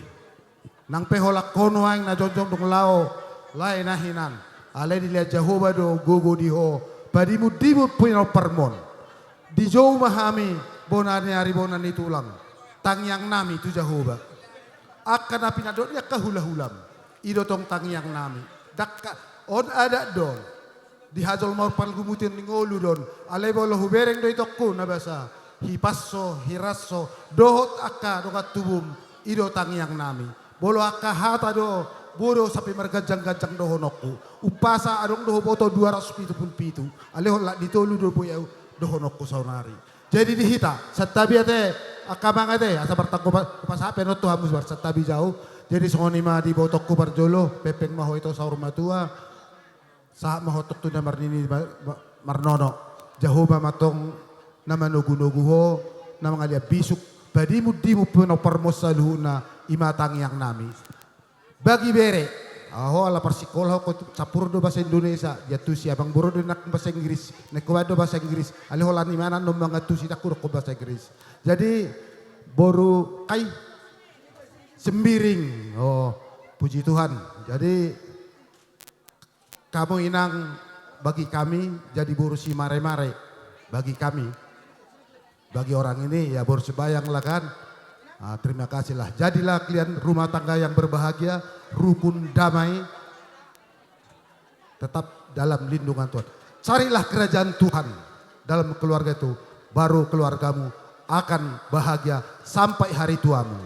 Nang peholak kono ang na jonjong dong lao lai nahinan alai dilihat Jehovah do gogo diho padimu puino permon di jauh mahami bonani hari bonan itulang tang yang nami tu Jehovah akan api nadot ya kahula-hulam ido tong tang yang nami dakka on ada don di hajol mau pal gumutin ngolu don alai bolo hubereng do itokku na basa hipasso hirasso dohot akka dokat tubum ido tang yang nami bolo akka hata do bodo sampai mergajang-gajang do honokku upasa adong do boto 277 aleho la ditolu do boyau do honokku saunari jadi dihita satabi ate akamang ate asa bertangko pas ape no tuhamus bar satabi jauh jadi songoni ma di botokku barjolo pepeng maho itu saur matua saat maho tok tu namar nini marnono Jehovah matong nama nogu-nogu ho nama ngalia bisuk badimu dimu puno permosaluhuna imatang yang nami bagi bere aho ala persikolah ko sapur do bahasa Indonesia jatuh siabang boro do nak bahasa Inggris nek ko do bahasa Inggris ali holan imana no mangatu si takur ko bahasa Inggris jadi boru kai sembiring oh puji Tuhan jadi kamu inang bagi kami jadi boru si mare-mare bagi kami bagi orang ini ya boru sebayang lah kan. Terima kasihlah. Jadilah kalian rumah tangga yang berbahagia, rukun damai, tetap dalam lindungan Tuhan. Carilah kerajaan Tuhan dalam keluarga itu, baru keluargamu akan bahagia sampai hari tuamu.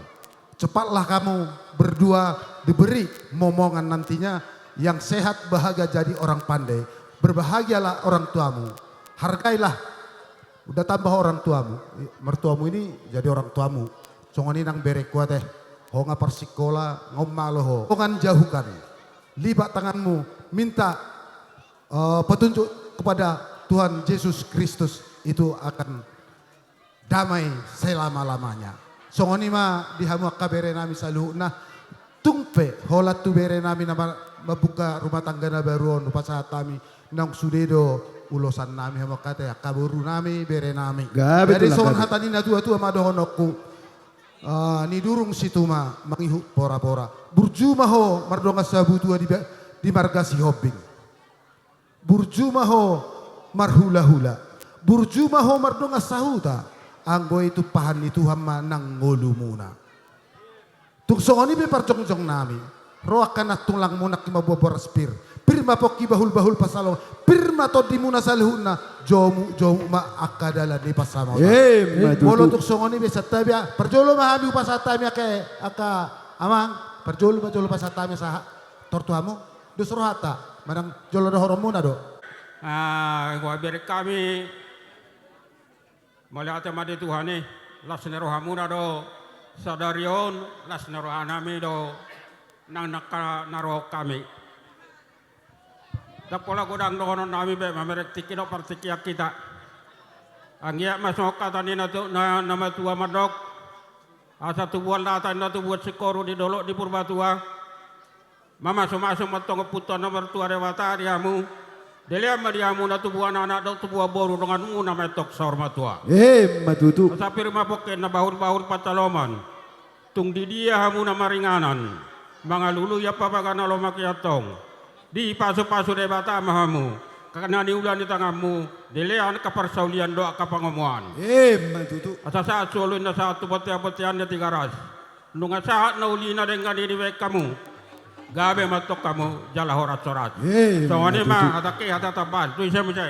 Cepatlah kamu berdua diberi momongan nantinya yang sehat bahagia jadi orang pandai. Berbahagialah orang tuamu. Hargailah. Udah tambah orang tuamu. Mertuamu ini jadi orang tuamu. Songoni nang bere kuat teh. Ho ngapar sikola ngomalo ho. Jangan jauhkan. Libat tanganmu. Minta petunjuk kepada Tuhan Yesus Kristus. Itu akan damai selama-lamanya. Songoni ma dihamu kabere nami saluhna. Tungpe holat tu bere nami nama mabuka rumah tangga na baruon saat kami nang sudedo ulosan nami hamo kata kaburu nami bere nami. Jadi soan hatani na tua madohonokku ni durung situma mangihu pora-pora. Burjuma ho mardonga sabu tua di marga si hobbing. Burjuma ho marhula-hula. Burjuma ho mardonga sahuta. Anggo itu pahan itu hama nang ngolu muna. Tuksong ini beparjong-jong nami. Roa kana tulang munak kima buah spir. Pirma poki bahul-bahul pasalo. Pirma to di muna salihuna. Jomu ma akadala di pasamo. Bolo tuksong ini bisa tabia. Perjolo mahami upasatami ke aka amang. Perjolo pasatami sa tortuamu. Dusro hata. Manang jolo do horom muna do. Gua biar kami melihat madi Tuhan nih. Lasnero hamuna do. Sadarion lasnero anami do. Nang naro kami. Tapola godang dohonon nami be mamerek tikino partikia kita. Angya masuk kata ni na nama tua madok. Asa tubuan data na tubuan sikoru di dolok di Purbatua. Mama masuk matong putuan nomor tua dewata diamu. Delia diamu na tubuan anak do tubuan boru denganmu na metok sormatua. Matutu. Sapir mapoken na bahur-bahur pataloman. Tung di dia hamu na maringanan. Mga lulu ya papagana lo makiatong. Di pasu-pasu debata mahamu. Karena diulan di tanganmu. Dilean kaparsaulian doa kapangomuan. Matutu. Asa saat suluin na saat tu pati-patian di tigaras. Nunga saat na uli na dengan diri kamu. Gabe matok kamu jala horat-sorat. So ini mah atake hata tabal. Tu saya macam.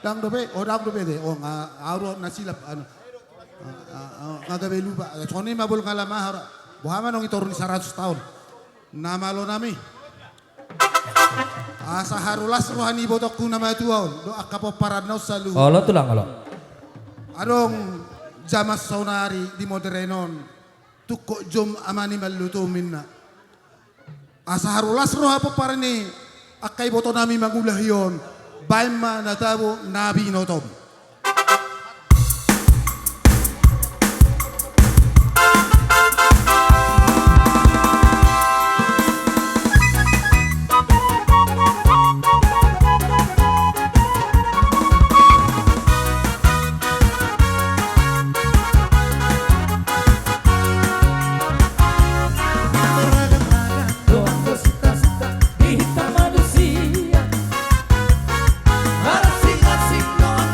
Dang dobe de aro nasilap ano ngagabe lupa soni mabul kalama buhama nong itorun 100 tahun namalo nami asa harulas rohani botokku nama tuon do akapo paranau salu Olo tulang olo. adong jamas saunari di moderenon tukko jom amani maluto minna asa harulas rohapo parani akai boto nami magulahion Baima natabo nabi notom. Asing-asing doang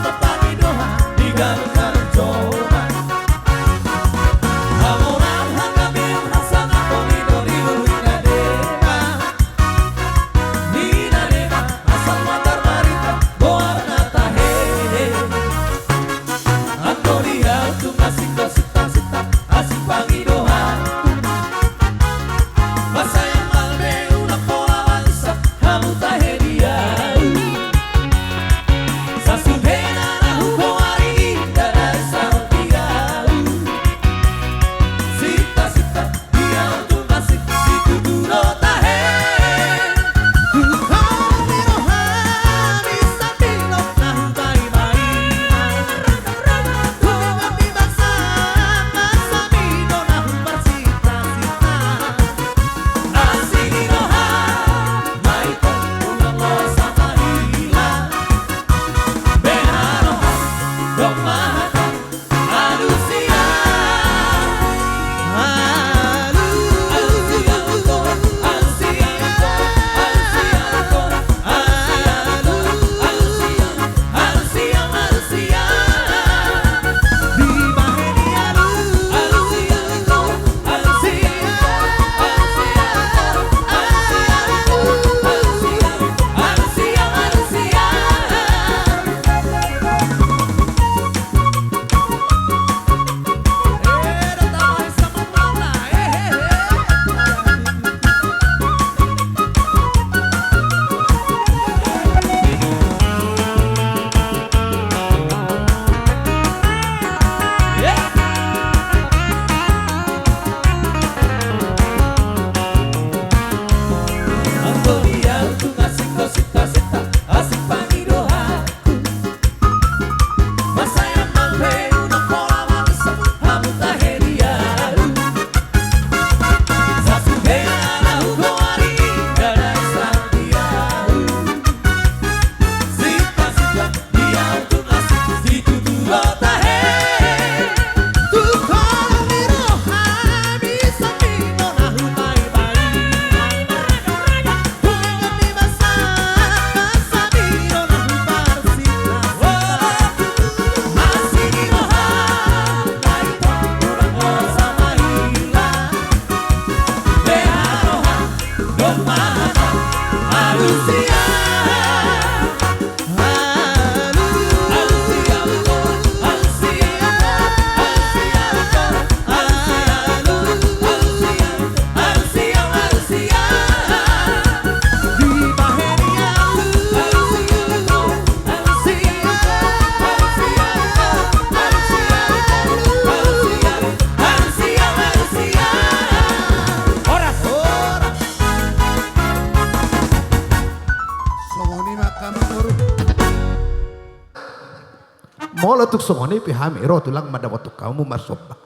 tuk songoni pi hami ro tulang madawatuk kamu masobba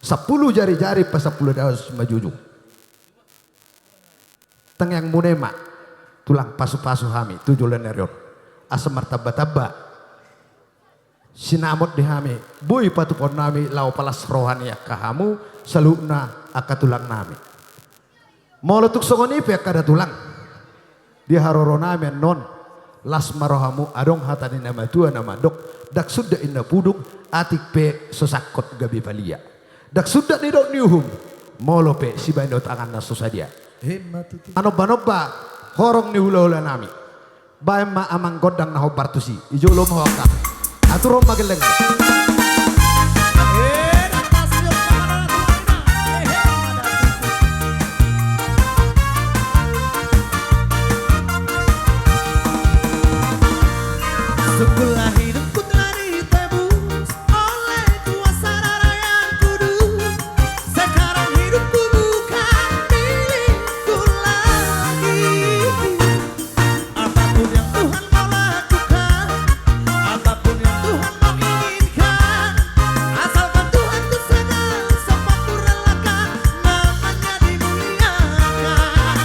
10 jari-jari pas 10 daus majujung teng yang munema tulang pasu-pasu hami 7 lenerion asa martaba-taba sinamot di hami bui patupon nami lau palas rohani kahamu saluna aka tulang nami molo tuk songoni pi akada tulang di haroro nami non las marohamu adong hatani nama tua nama dok dak sudah inna puduk atik pe sosakot gabi palia dak sudah ni dok niuhum molo pe si bando tangan na sosadia anoba horong ni hula-hula nami bae ma amang godang na hobartusi ijo lo mahoka aturo mageleng Sungguhlah hidupku telah ditebus oleh kuasa darah yang kudus. Sekarang hidupku bukan milikku lagi. Apapun yang Tuhan mau lakukan, apapun yang Tuhan mau inginkan, asalkan Tuhan ku senang, sempat ku relakan, namanya dimuliakan.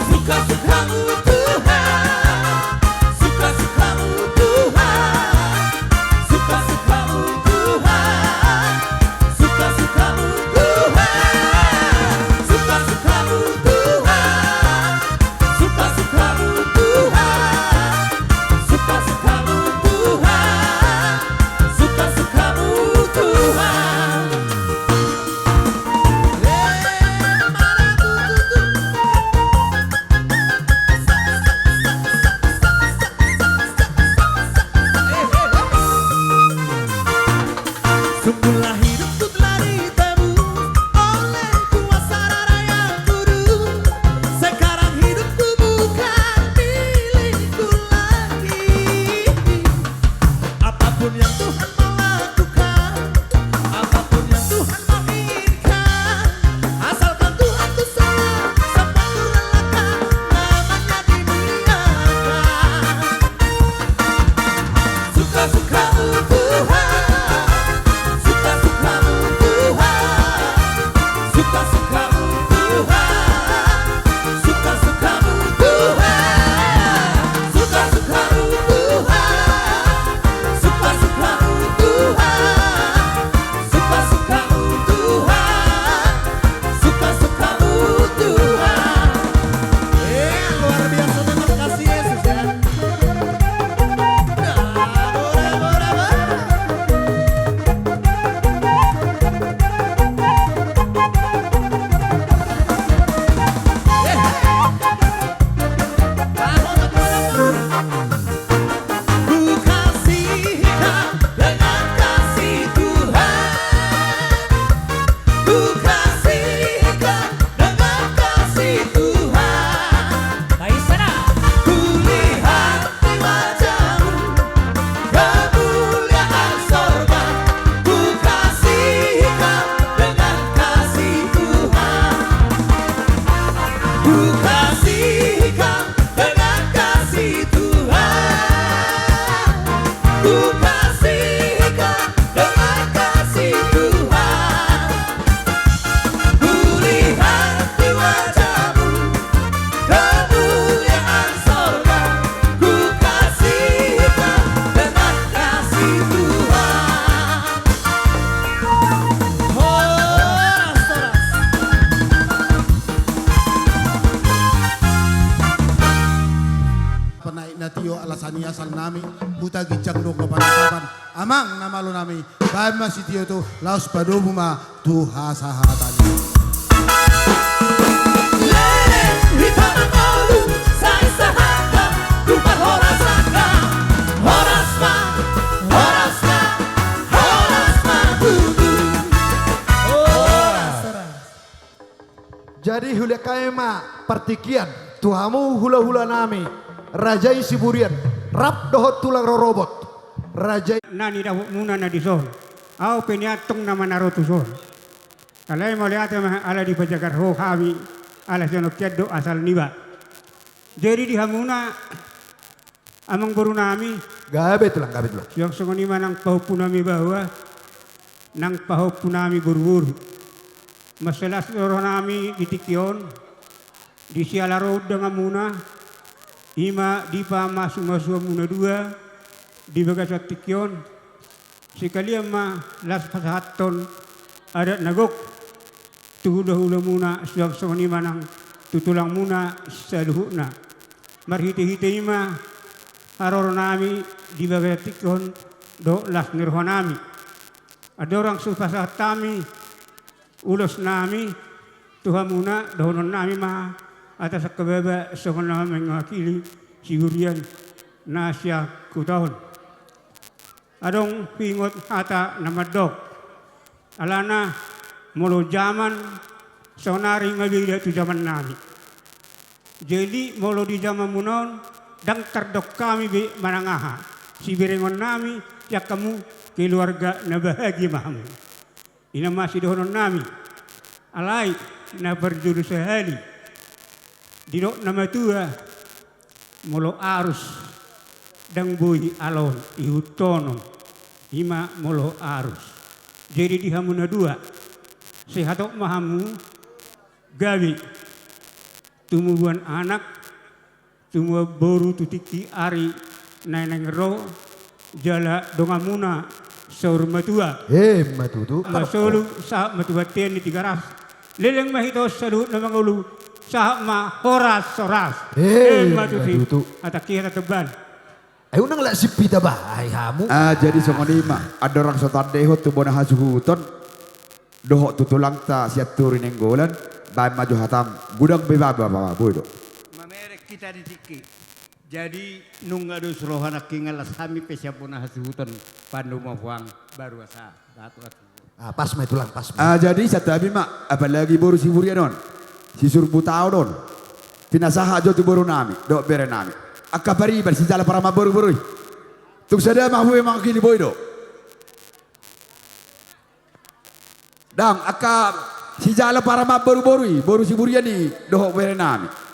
Suka-sukamu Tuhan, suka-sukamu Tuhan, suka-sukamu Tuhan, suka-sukamu Tuhan, suka-sukamu Tuhan, suka-sukamu Tuhan, suka-sukamu Tuhan, suka-sukamu Tuhan. Sungguhlah hidupku telah ditebus oleh kuasa darah yang kudus. Sekarang hidupku bukan milikku lagi. Apapun yang Tuhan mau lakukan, apapun yang Tuhan mau inginkan, asalkan Tuhan ku sayang, sempat ku relakan, namanya dimuliakan. Suka-sukamu Tuhan, suka-sukamu Tuhan, suka-sukamu Tuhan, suka-sukamu Tuhan, suka-sukamu Tuhan, suka-sukamu Tuhan, suka-sukamu Tuhan, suka-sukamu Tuhan. Luar biasa, terima kasih Yesus ya. Ku kasih kau dengan kasih Tuhan, ku kasih kau dengan kasih Tuhan. Ku lihat di wajahmu kemuliaan sorga, ku kasih kau dengan kasih Tuhan. Ku kasih kau dengan kasih Tuhan, ku kasih kau dengan kasih Tuhan. Ku lihat di wajahmu kemuliaan sorga, ku kasih kau dengan kasih Tuhan. Horas-horas. Panaik na tiyo alasani asal nami buta gijang do kapanatapan amang nama lo nami bae masih tiyo to laos padomu ma tu hasahatani Lele, hitam olu, sai sahaka, rupa horasaka, horasma, horasma, horasma tutu. jadi hula kaema partikian tuhamu hula-hula nami rajai siburian rap dohot tulang rorobot rajai nani daw muna na dison. Au peniatong naman naroto son. Alay mo lihat ala di pajagar ho kami ala jono keddo asal niba. Jadi di hamuna amang baru nami Gabe tulang. Yang songoni manang pahupunami bahwa nang pahupunami buru-buru. Masalah seluruh nami ditikyon di sialaro dengan muna ima di masu muna dua di bagasat tikyon sekalian ma las pasahaton ada nagok tuhula muna yang songoni manang tutulang muna saluhuna marhite-hite ima aror nami di bagian tikon do las nirhanami. Ada orang supasa kami ulos nami Tuhan muna donon nami ma atas kebaba sohon nami mengakili sigurian nasya kutahon. Adong pingot hata nama dok alana molo zaman sonari ngabila tu zaman nami. Jadi molo di zaman munon dang terdok kami be manangaha si berengon nami ya kamu keluarga na bahagia mahamu ina masih dohonon nami alai na berjuru sehali didok nama tua molo arus dang boy alon ihutono ima molo arus jadi di hamuna dua sehatok mahamu gawi tumubuan anak semua boru tutiki ari neneng ro jala dongamuna saur matua Matutu masolu sa matubaten di tigaras leleng mahito salut na mangulu sa ma horas soras matutu atakira tebal ayo nang la sipita bahay hamu. Jadi songonima ada orang sotadeho tu bona hajuhuton dohok tutulang ta siat turin enggolan bae maju hatam gudang bebaba bodo. Kita ditiki. Jadi nungadu surohana kingalas hami pesyapuna hasuhutan pandu mafuang baru asa ratu. Pas me tulang pas. Jadi satu abi mak apalagi boru si burianon. Si surbu tau don. Pinasaha jo tu boru nami, dok bere nami. Akapari bar si jala para boru. Tuk sada mahu emang kini boy do. Dang akap si jala para boru si buriani dok bere nami.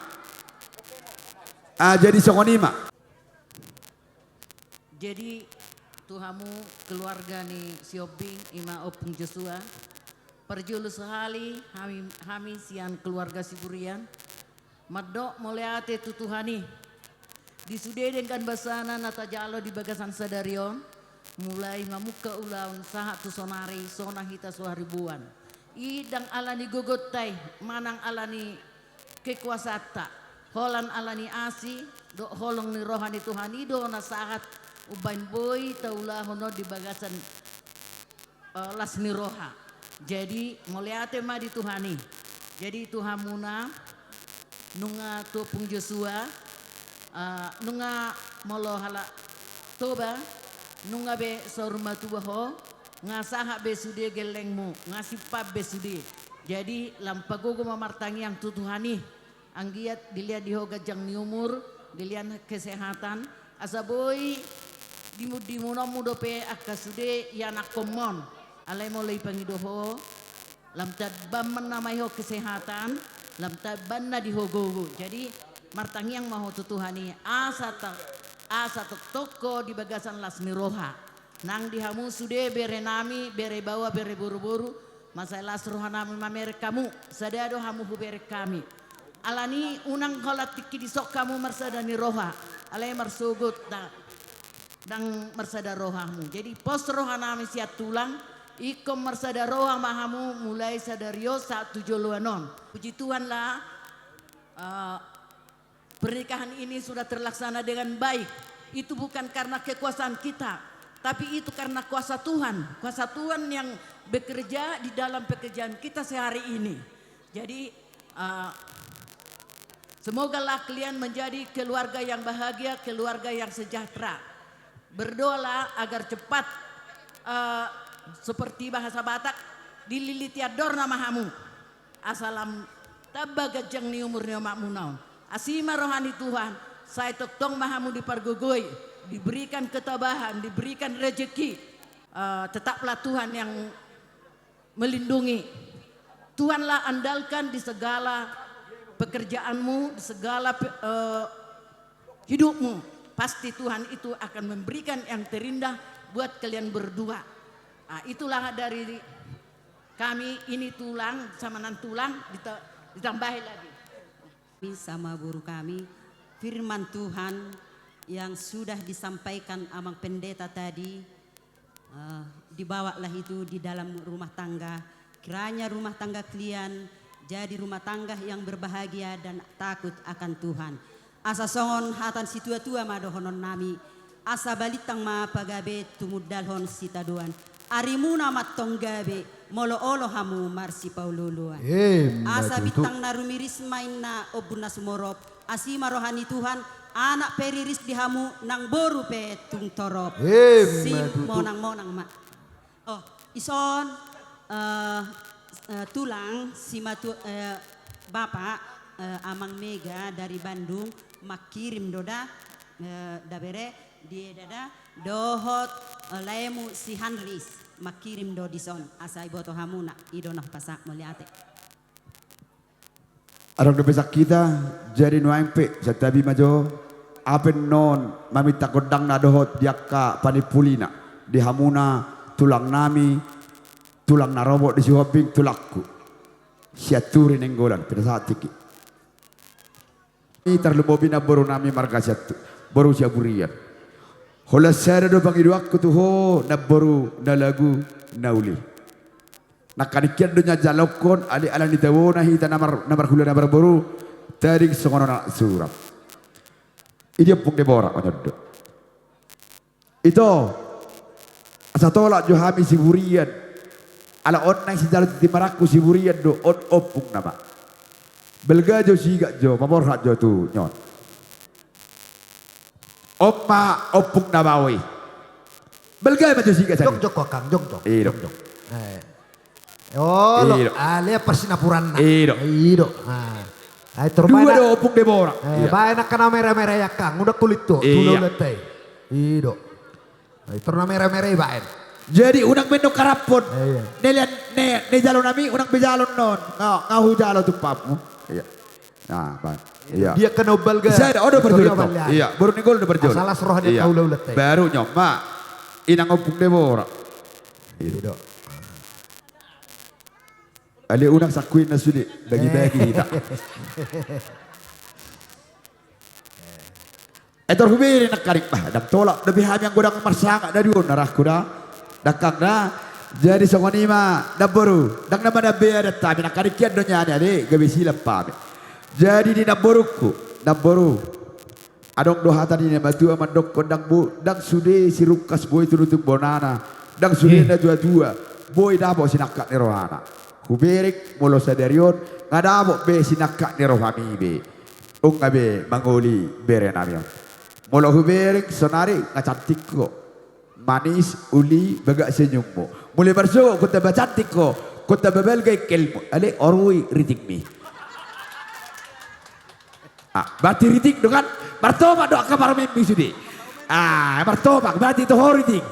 Jadi songonima. Jadi tuhamu keluarga ni siobing ima opung Joshua perjulu sehali hami sian keluarga Siburian madok moleate tutuhani disudedengkan basana nata jalo di bagasan sadarion mulai mamuka ulaun sahat tu sonari sona hita suharibuan idang alani gogotai manang alani kekuasata holan alani asi do holong ni rohani Tuhani do na saat ubain boy taula hono di bagasan las ni roha. Jadi moliate ma di Tuhani. Jadi Tuhamuna nunga topung Joshua nunga molo hala toba nunga be sorma tubaho ngasaha be sude gelengmu ngasipap be sude. Jadi lampagogo mamartangi yang tutuhani anggiat dilihat di hoga jang ni umur, dilihat kesehatan, asaboy dimuno mudope akasude yanak komon, alay mo lay pangidoho, lamtad bam namay ho kesehatan, lamtad ban na di hogogo. Jadi martangiang maho tutuhani asa toko di bagasan las niroha, nang dihamu sude bere nami bere bawa bere buru-buru, masalah rohanami mamer kamu, sadado hamu bere kami. Alani unang kolat tiki di sok kamu marsada ni roha alai marsugut dang marsada rohamu jadi pos roha nami siat tulang ikom marsada roha mahamu mulai sadario saat tujuluanon puji Tuhan lah pernikahan ini sudah terlaksana dengan baik itu bukan karena kekuasaan kita tapi itu karena kuasa Tuhan yang bekerja di dalam pekerjaan kita sehari ini jadi semogalah kalian menjadi keluarga yang bahagia, keluarga yang sejahtera. Berdoalah agar cepat seperti bahasa Batak dililiti ador namahamu. Asalam tabaga jang ni umur ni makmunaun. Asima rohani Tuhan, saya toktong mahamu dipargugoi, diberikan ketabahan, diberikan rezeki. Tetaplah Tuhan yang melindungi. Tuhanlah andalkan di segala pekerjaanmu, di segala hidupmu. pasti Tuhan itu akan memberikan yang terindah buat kalian berdua. Nah, itulah dari kami, ini tulang sama nan tulang ditambahin lagi. Sama guru kami, firman Tuhan yang sudah disampaikan amang pendeta tadi, dibawalah itu di dalam rumah tangga. Kiranya rumah tangga kalian jadi rumah tangga yang berbahagia dan takut akan Tuhan. Asa songon hatan si tua-tua madohonon nami. Asa balitang ma pagabe tumudalhon si taduan. Arimuna matong gabe molo-olo hamu marsi paululuan. Asa bitang narumiris main na obunas morop. Asima rohani Tuhan anak periris dihamu nang boru pe tung torop. Sim monang-monang ma. Oh, ison tulang si Bapak Amang Mega dari Bandung makirim doda dabere dia dada dohot laemu si Hanris makirim do dison asai boto hamuna idonah pasak meliate. Arang besak kita jadi nuangpe setabi majo apen non mami takodang na dohot diakka panipulina di hamuna tulang nami tulang narobok di Sihobbing tulakku siaturi nenggolan pada saat tiki ini terlebobina baru nami marga siatu baru siaburian hola sada do pangidu aku tuh ho na baru na lagu nauli nakanikian dunya jalokon ali alani tawona hita namar hula namar baru tarik songono na surat ini pung debora onyodo itu asa tolak johami siburian ala onnang si jalan di maraku si burian do on opung nama belga jo si gak jo mamor hak jo tu nyon oppa opung nama we belga ma jo si gak jok kang jok iya dok oh lo alia persinapuran iya dua do opung debora bae nak kena merah-merah ya kang udah kulit tuh tulo leteh iya dok itu merah-merah bae. Jadi unang mendok karapon, nelian ne jalon nami unang bejalon non, ngahu jalo tu papu, iya, nah, iya. Dia kena balga. Saya ada berjulit, iya, baru nih gol udah berjulit. Salah seroh dia kau laulat. Baru nyoma, inang opung debora. Iya. Ali unang sakuin nasudi bagi-bagi kita. Etor hubiri nak karik bah, dam tolak lebih hanya godang marsanga dari narah kuda. Dakang na jadi songonima naboru dak nama na bea tapi nak karikian donya ade gabe silap pame jadi di naboruku naboru adong dohatan ini batu amandok kondang bu dang sude si rukas boy tunutuk bonana dang sude na dua boy dabo sinakak ni rohana kuberik molo sadarion ngadabo be sinakak ni rohami be ngabe mangoli bere namion molo kuberik sonari ngacantik kok manis uli bagak senyummu mulai bersuuk kota bacantik ko kota babelgai kelmu ale orui ritik mi berarti ritik dengan bertobat doa kabar mimpi sudi bertobat berarti itu ritik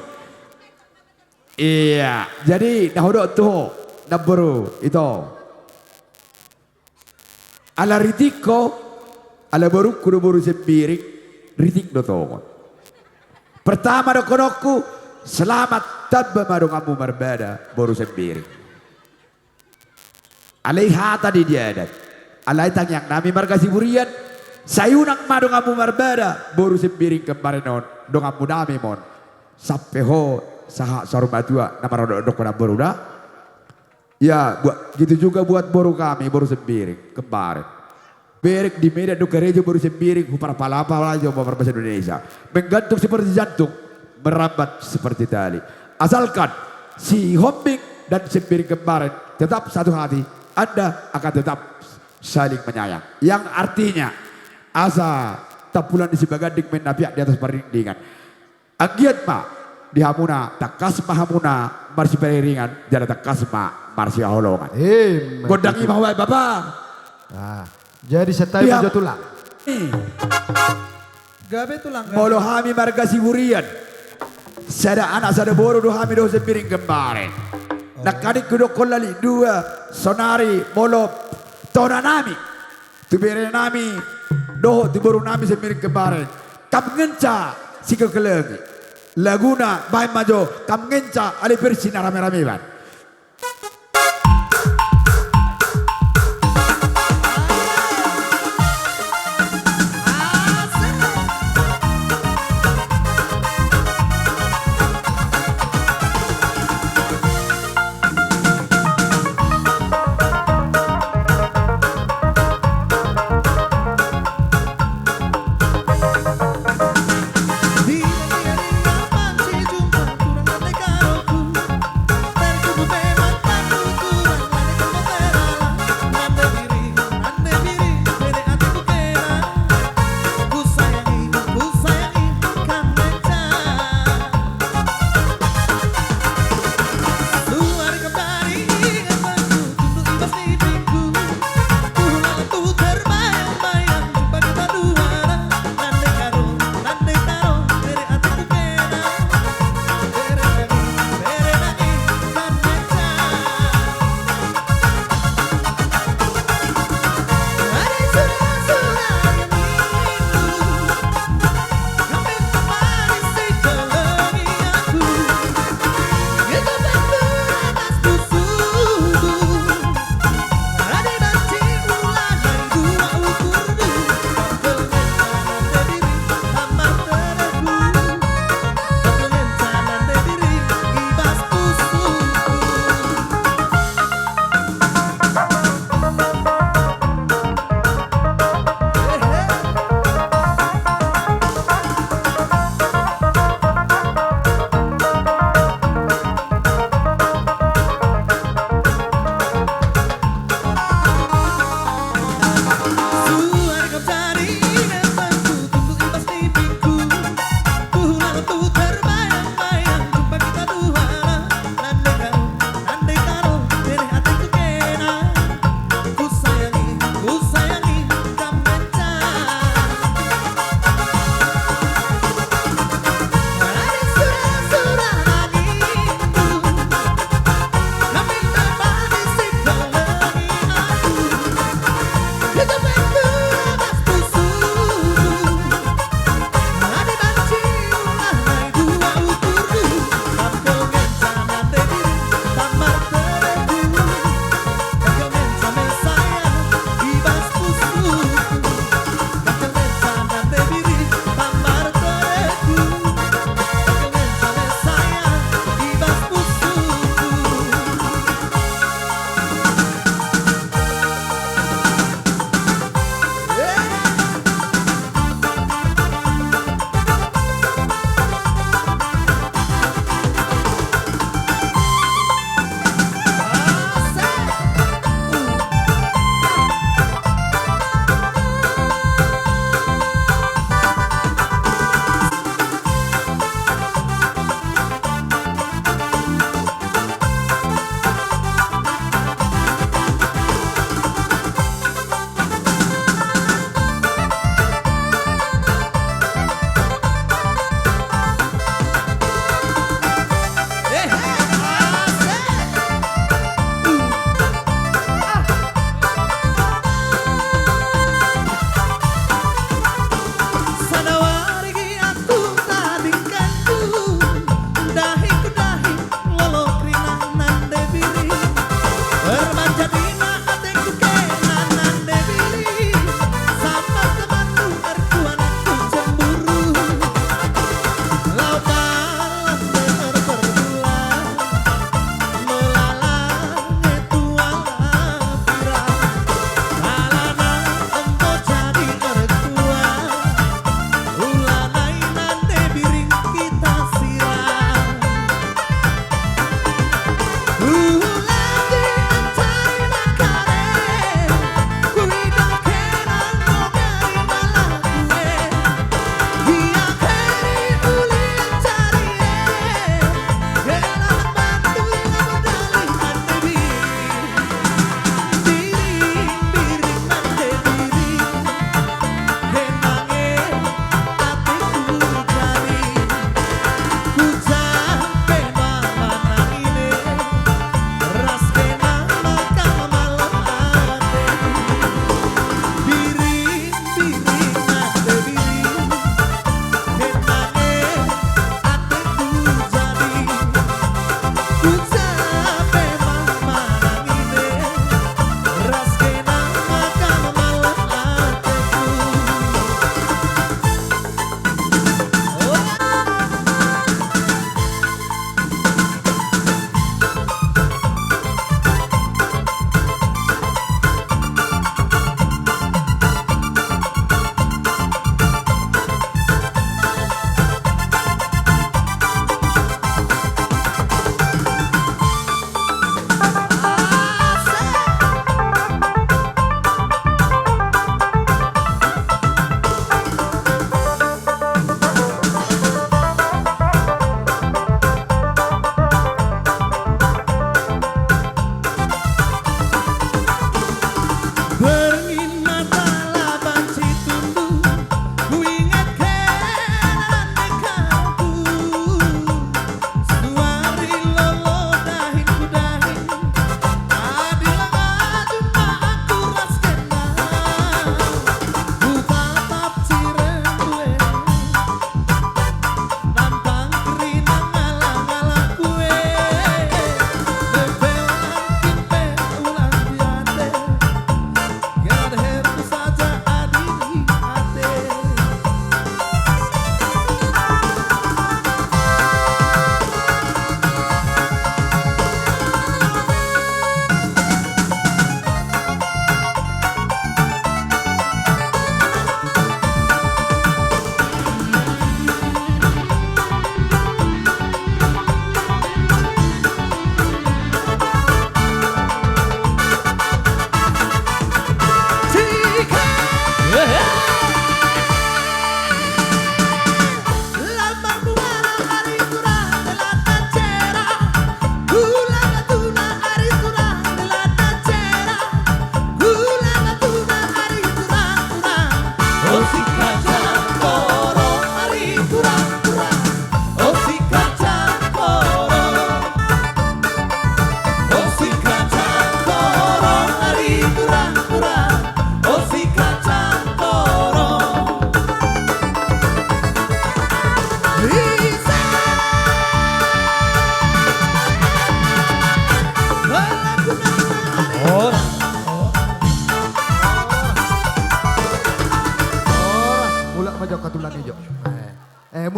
iya jadi nahodok tuh naboru itu ala ritik ko ala baru kudu baru sepirik ritik do tongon. Pertama dokonoku selamat tabba madongamu marbada baru sendiri. Alaiha tadi dia ada. Alai tang yang nami marga siburian sayunang madongamu marbada baru sendiri kemarin non dongamu nami mon. Sampai ho saha sarumatua nama rodok baru dah. Ya buat gitu juga buat baru kami baru sendiri kemarin. Berek di media do gereja baru sembiring hupar palapa aja mau bahasa Indonesia menggantung seperti jantung merambat seperti tali asalkan si Hobbing dan sembiring kemarin tetap satu hati Anda akan tetap saling menyayang yang artinya asa tapulan di sebagading menapiak di atas perindingan agiat ma di hamuna takasma hamuna marsi periringan jana takasma marsi holongan godangi mahwai bapak jadi setai majo tulang. Gabe tulang. Molo hami marga siburian. Sada anak sada boru do hami do sepiring kemarin. Nakadik kudo kolali dua sonari molo tona nami. Tubere nami do tiboru nami sepiring kemarin. kam ngenca si kekelengi. Laguna bayi majo kam ngenca ali bersina rame-rame ban.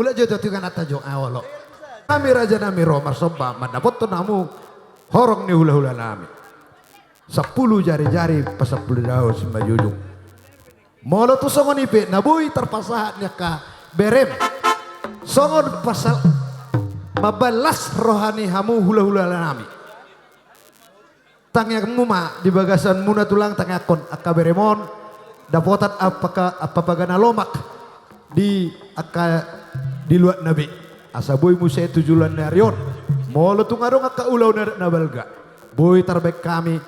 mula jo tu kan ata jo awalo. Kami raja nami Romar Soba mandapot to namu horong ni hula-hula nami. 10 jari-jari pas 10 daun si Majujung. Molo tu songon ipe nabui terpasahatnya ka berem. Songon pasal mabalas rohani hamu hula-hula nami. Tangya muma di bagasan muna tulang tangya kon akaberemon dapotat apa pagana lomak di di luar nabi asa boy musa tujulan narion molo tungarong aka ulaw na balga boy tarbek kami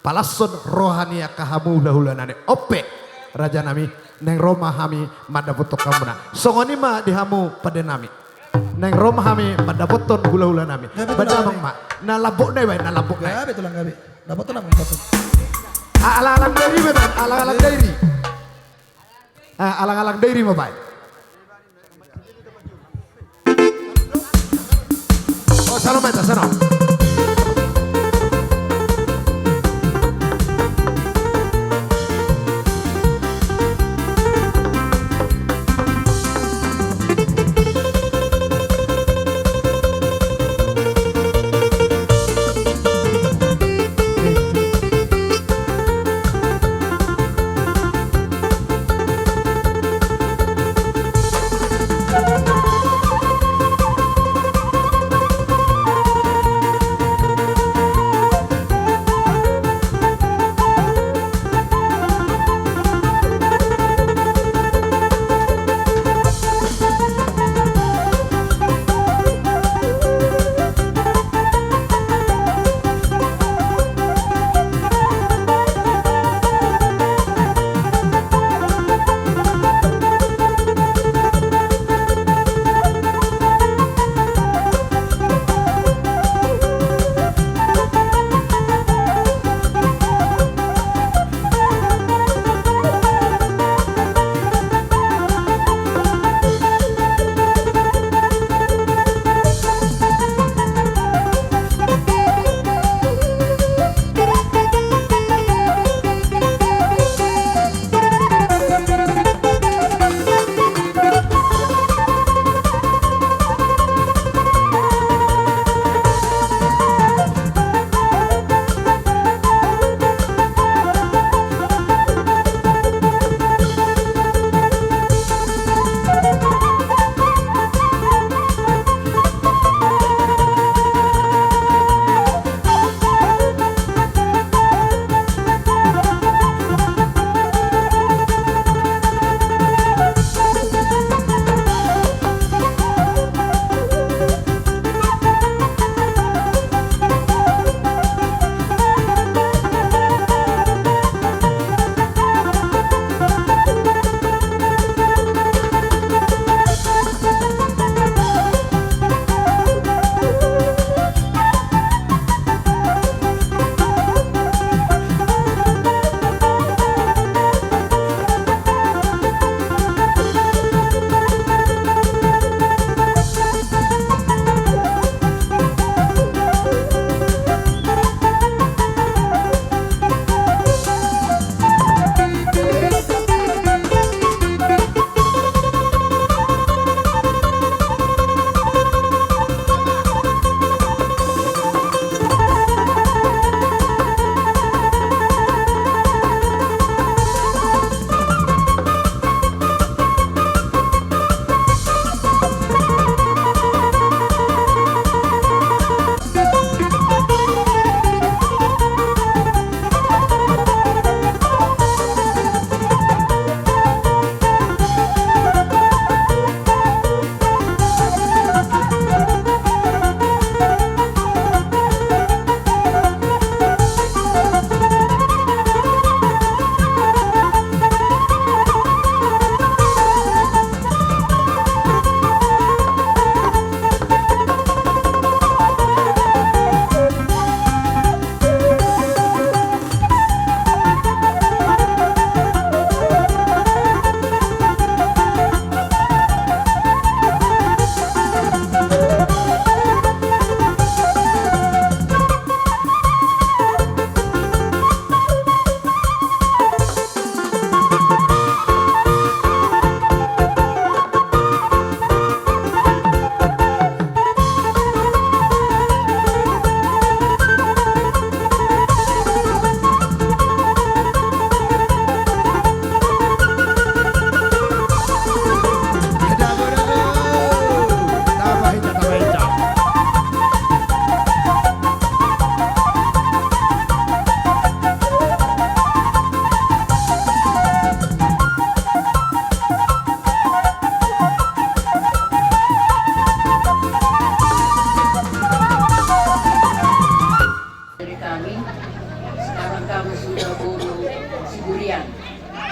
palason rohani aka hamu hula-hula nane ope raja nami neng Roma hami madapotok kamuna songoni ma di hamu pada nami neng Roma hami madapoton hula-hula nami badamang ma na labok na na labok na Gabi tulang gabi. Dapat tulang alang-alang dairi beban alang-alang dairi alang-alang dairi mo bay oh sano meta sano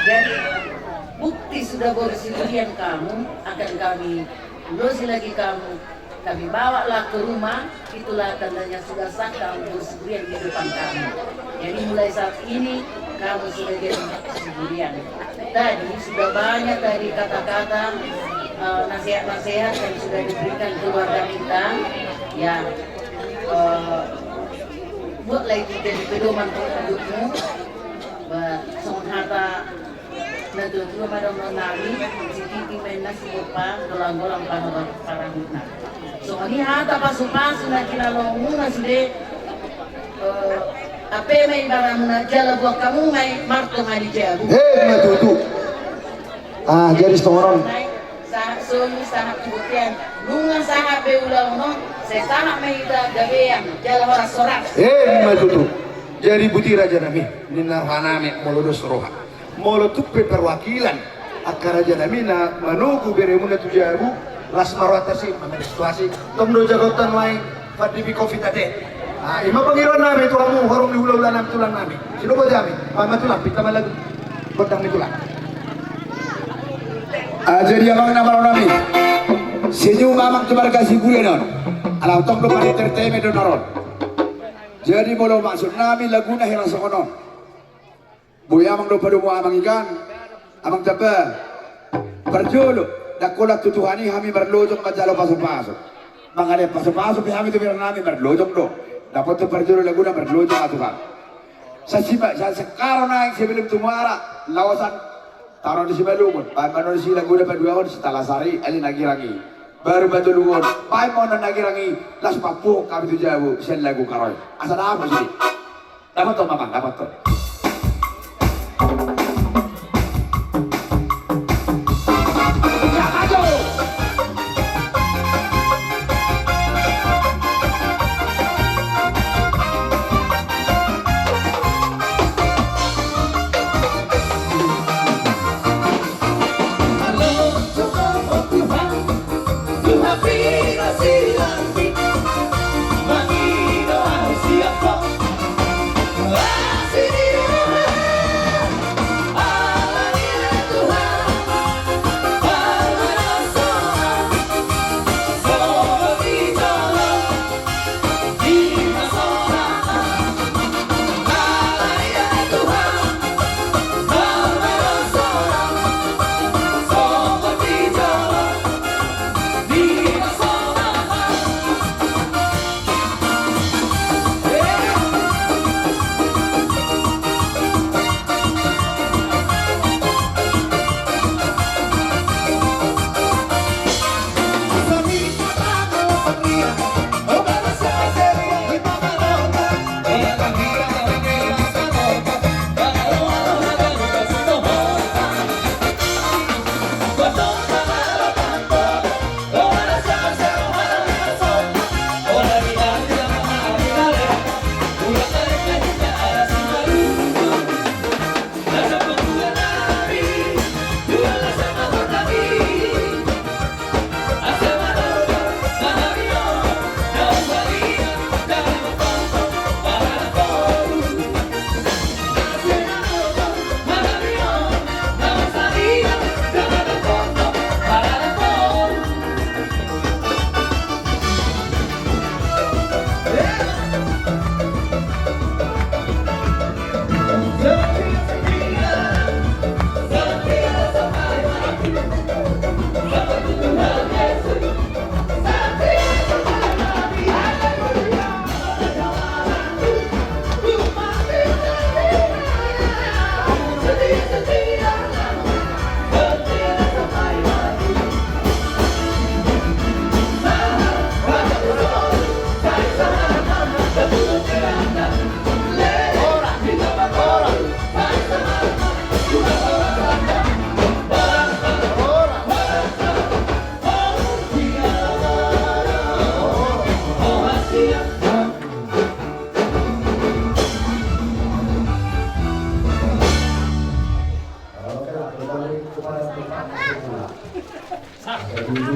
Jadi bukti sudah bersilian kamu akan kami ulosi lagi kamu. Kami bawalah ke rumah, itulah tandanya sudah sah kamu bersilian di depan kami. Jadi mulai saat ini kamu sudah jadi bersilian. Tadi sudah banyak dari kata-kata nasihat-nasihat yang sudah diberikan keluarga kita. Ya, buatlah itu jadi pedoman untuk hidupmu. Songon hata natutuwa pada menami sititi mena siapa golang-golang parang hutna. Songon ini hata pasu-pasu na kinalongu na sude ape may barang na jala buat kamu may marto nga di jabu. Matutu. Jadi seorang. Sonu sahap buktian lunga sahap beulang no saya sahap may gabeang jala horas sorak. Matutu. Jadi buti raja nami ninarhaname molodos roha molo tuppe perwakilan akar raja nami na manugu beremuna tujabu las marwatasi situasi tomdo jagotan mai fadibi covid ade ima pangiron nami itu kamu harum di hula-hula nami tulang nami sino ba jami mama tulang pita malagu bodang ni tulang Jadi abang nama nami senyum amang tubar kasih bulan alam tomdo pada entertainment donaron. Jadi mula maksud nami laguna hirang sa kono. Buya amang do padumo amang ikan, amang taba. Perjolo, dakola tutuhani kami berlojong majalo pasok-pasok. Mangale pasok-pasok kami tu bilang nami berlojong do. Dapat tu perjolo laguna berlojong atukan. Sa sekarang naik sebelum tumara lawasan taruh di Simalungun. Paano si laguna paduahon si Talasari alin nagirangi. Baru batu lungon, pai mau nagirangi las papu kami tu jauh sen lagu karoy. Asal apa sih? Dapat tuh mamang, dapat tuh.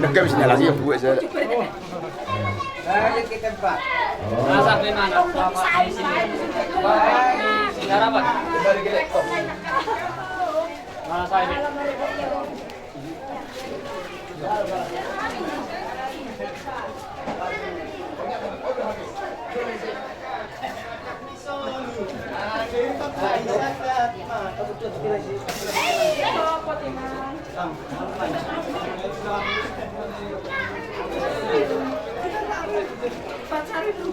Nagkabis na lang yung buhay sa... Balik kita Pak. Masak di mana? Bapak di sini. Bapak di Singarabat. Balik ke laptop. Mana saya ini? Pacar itu.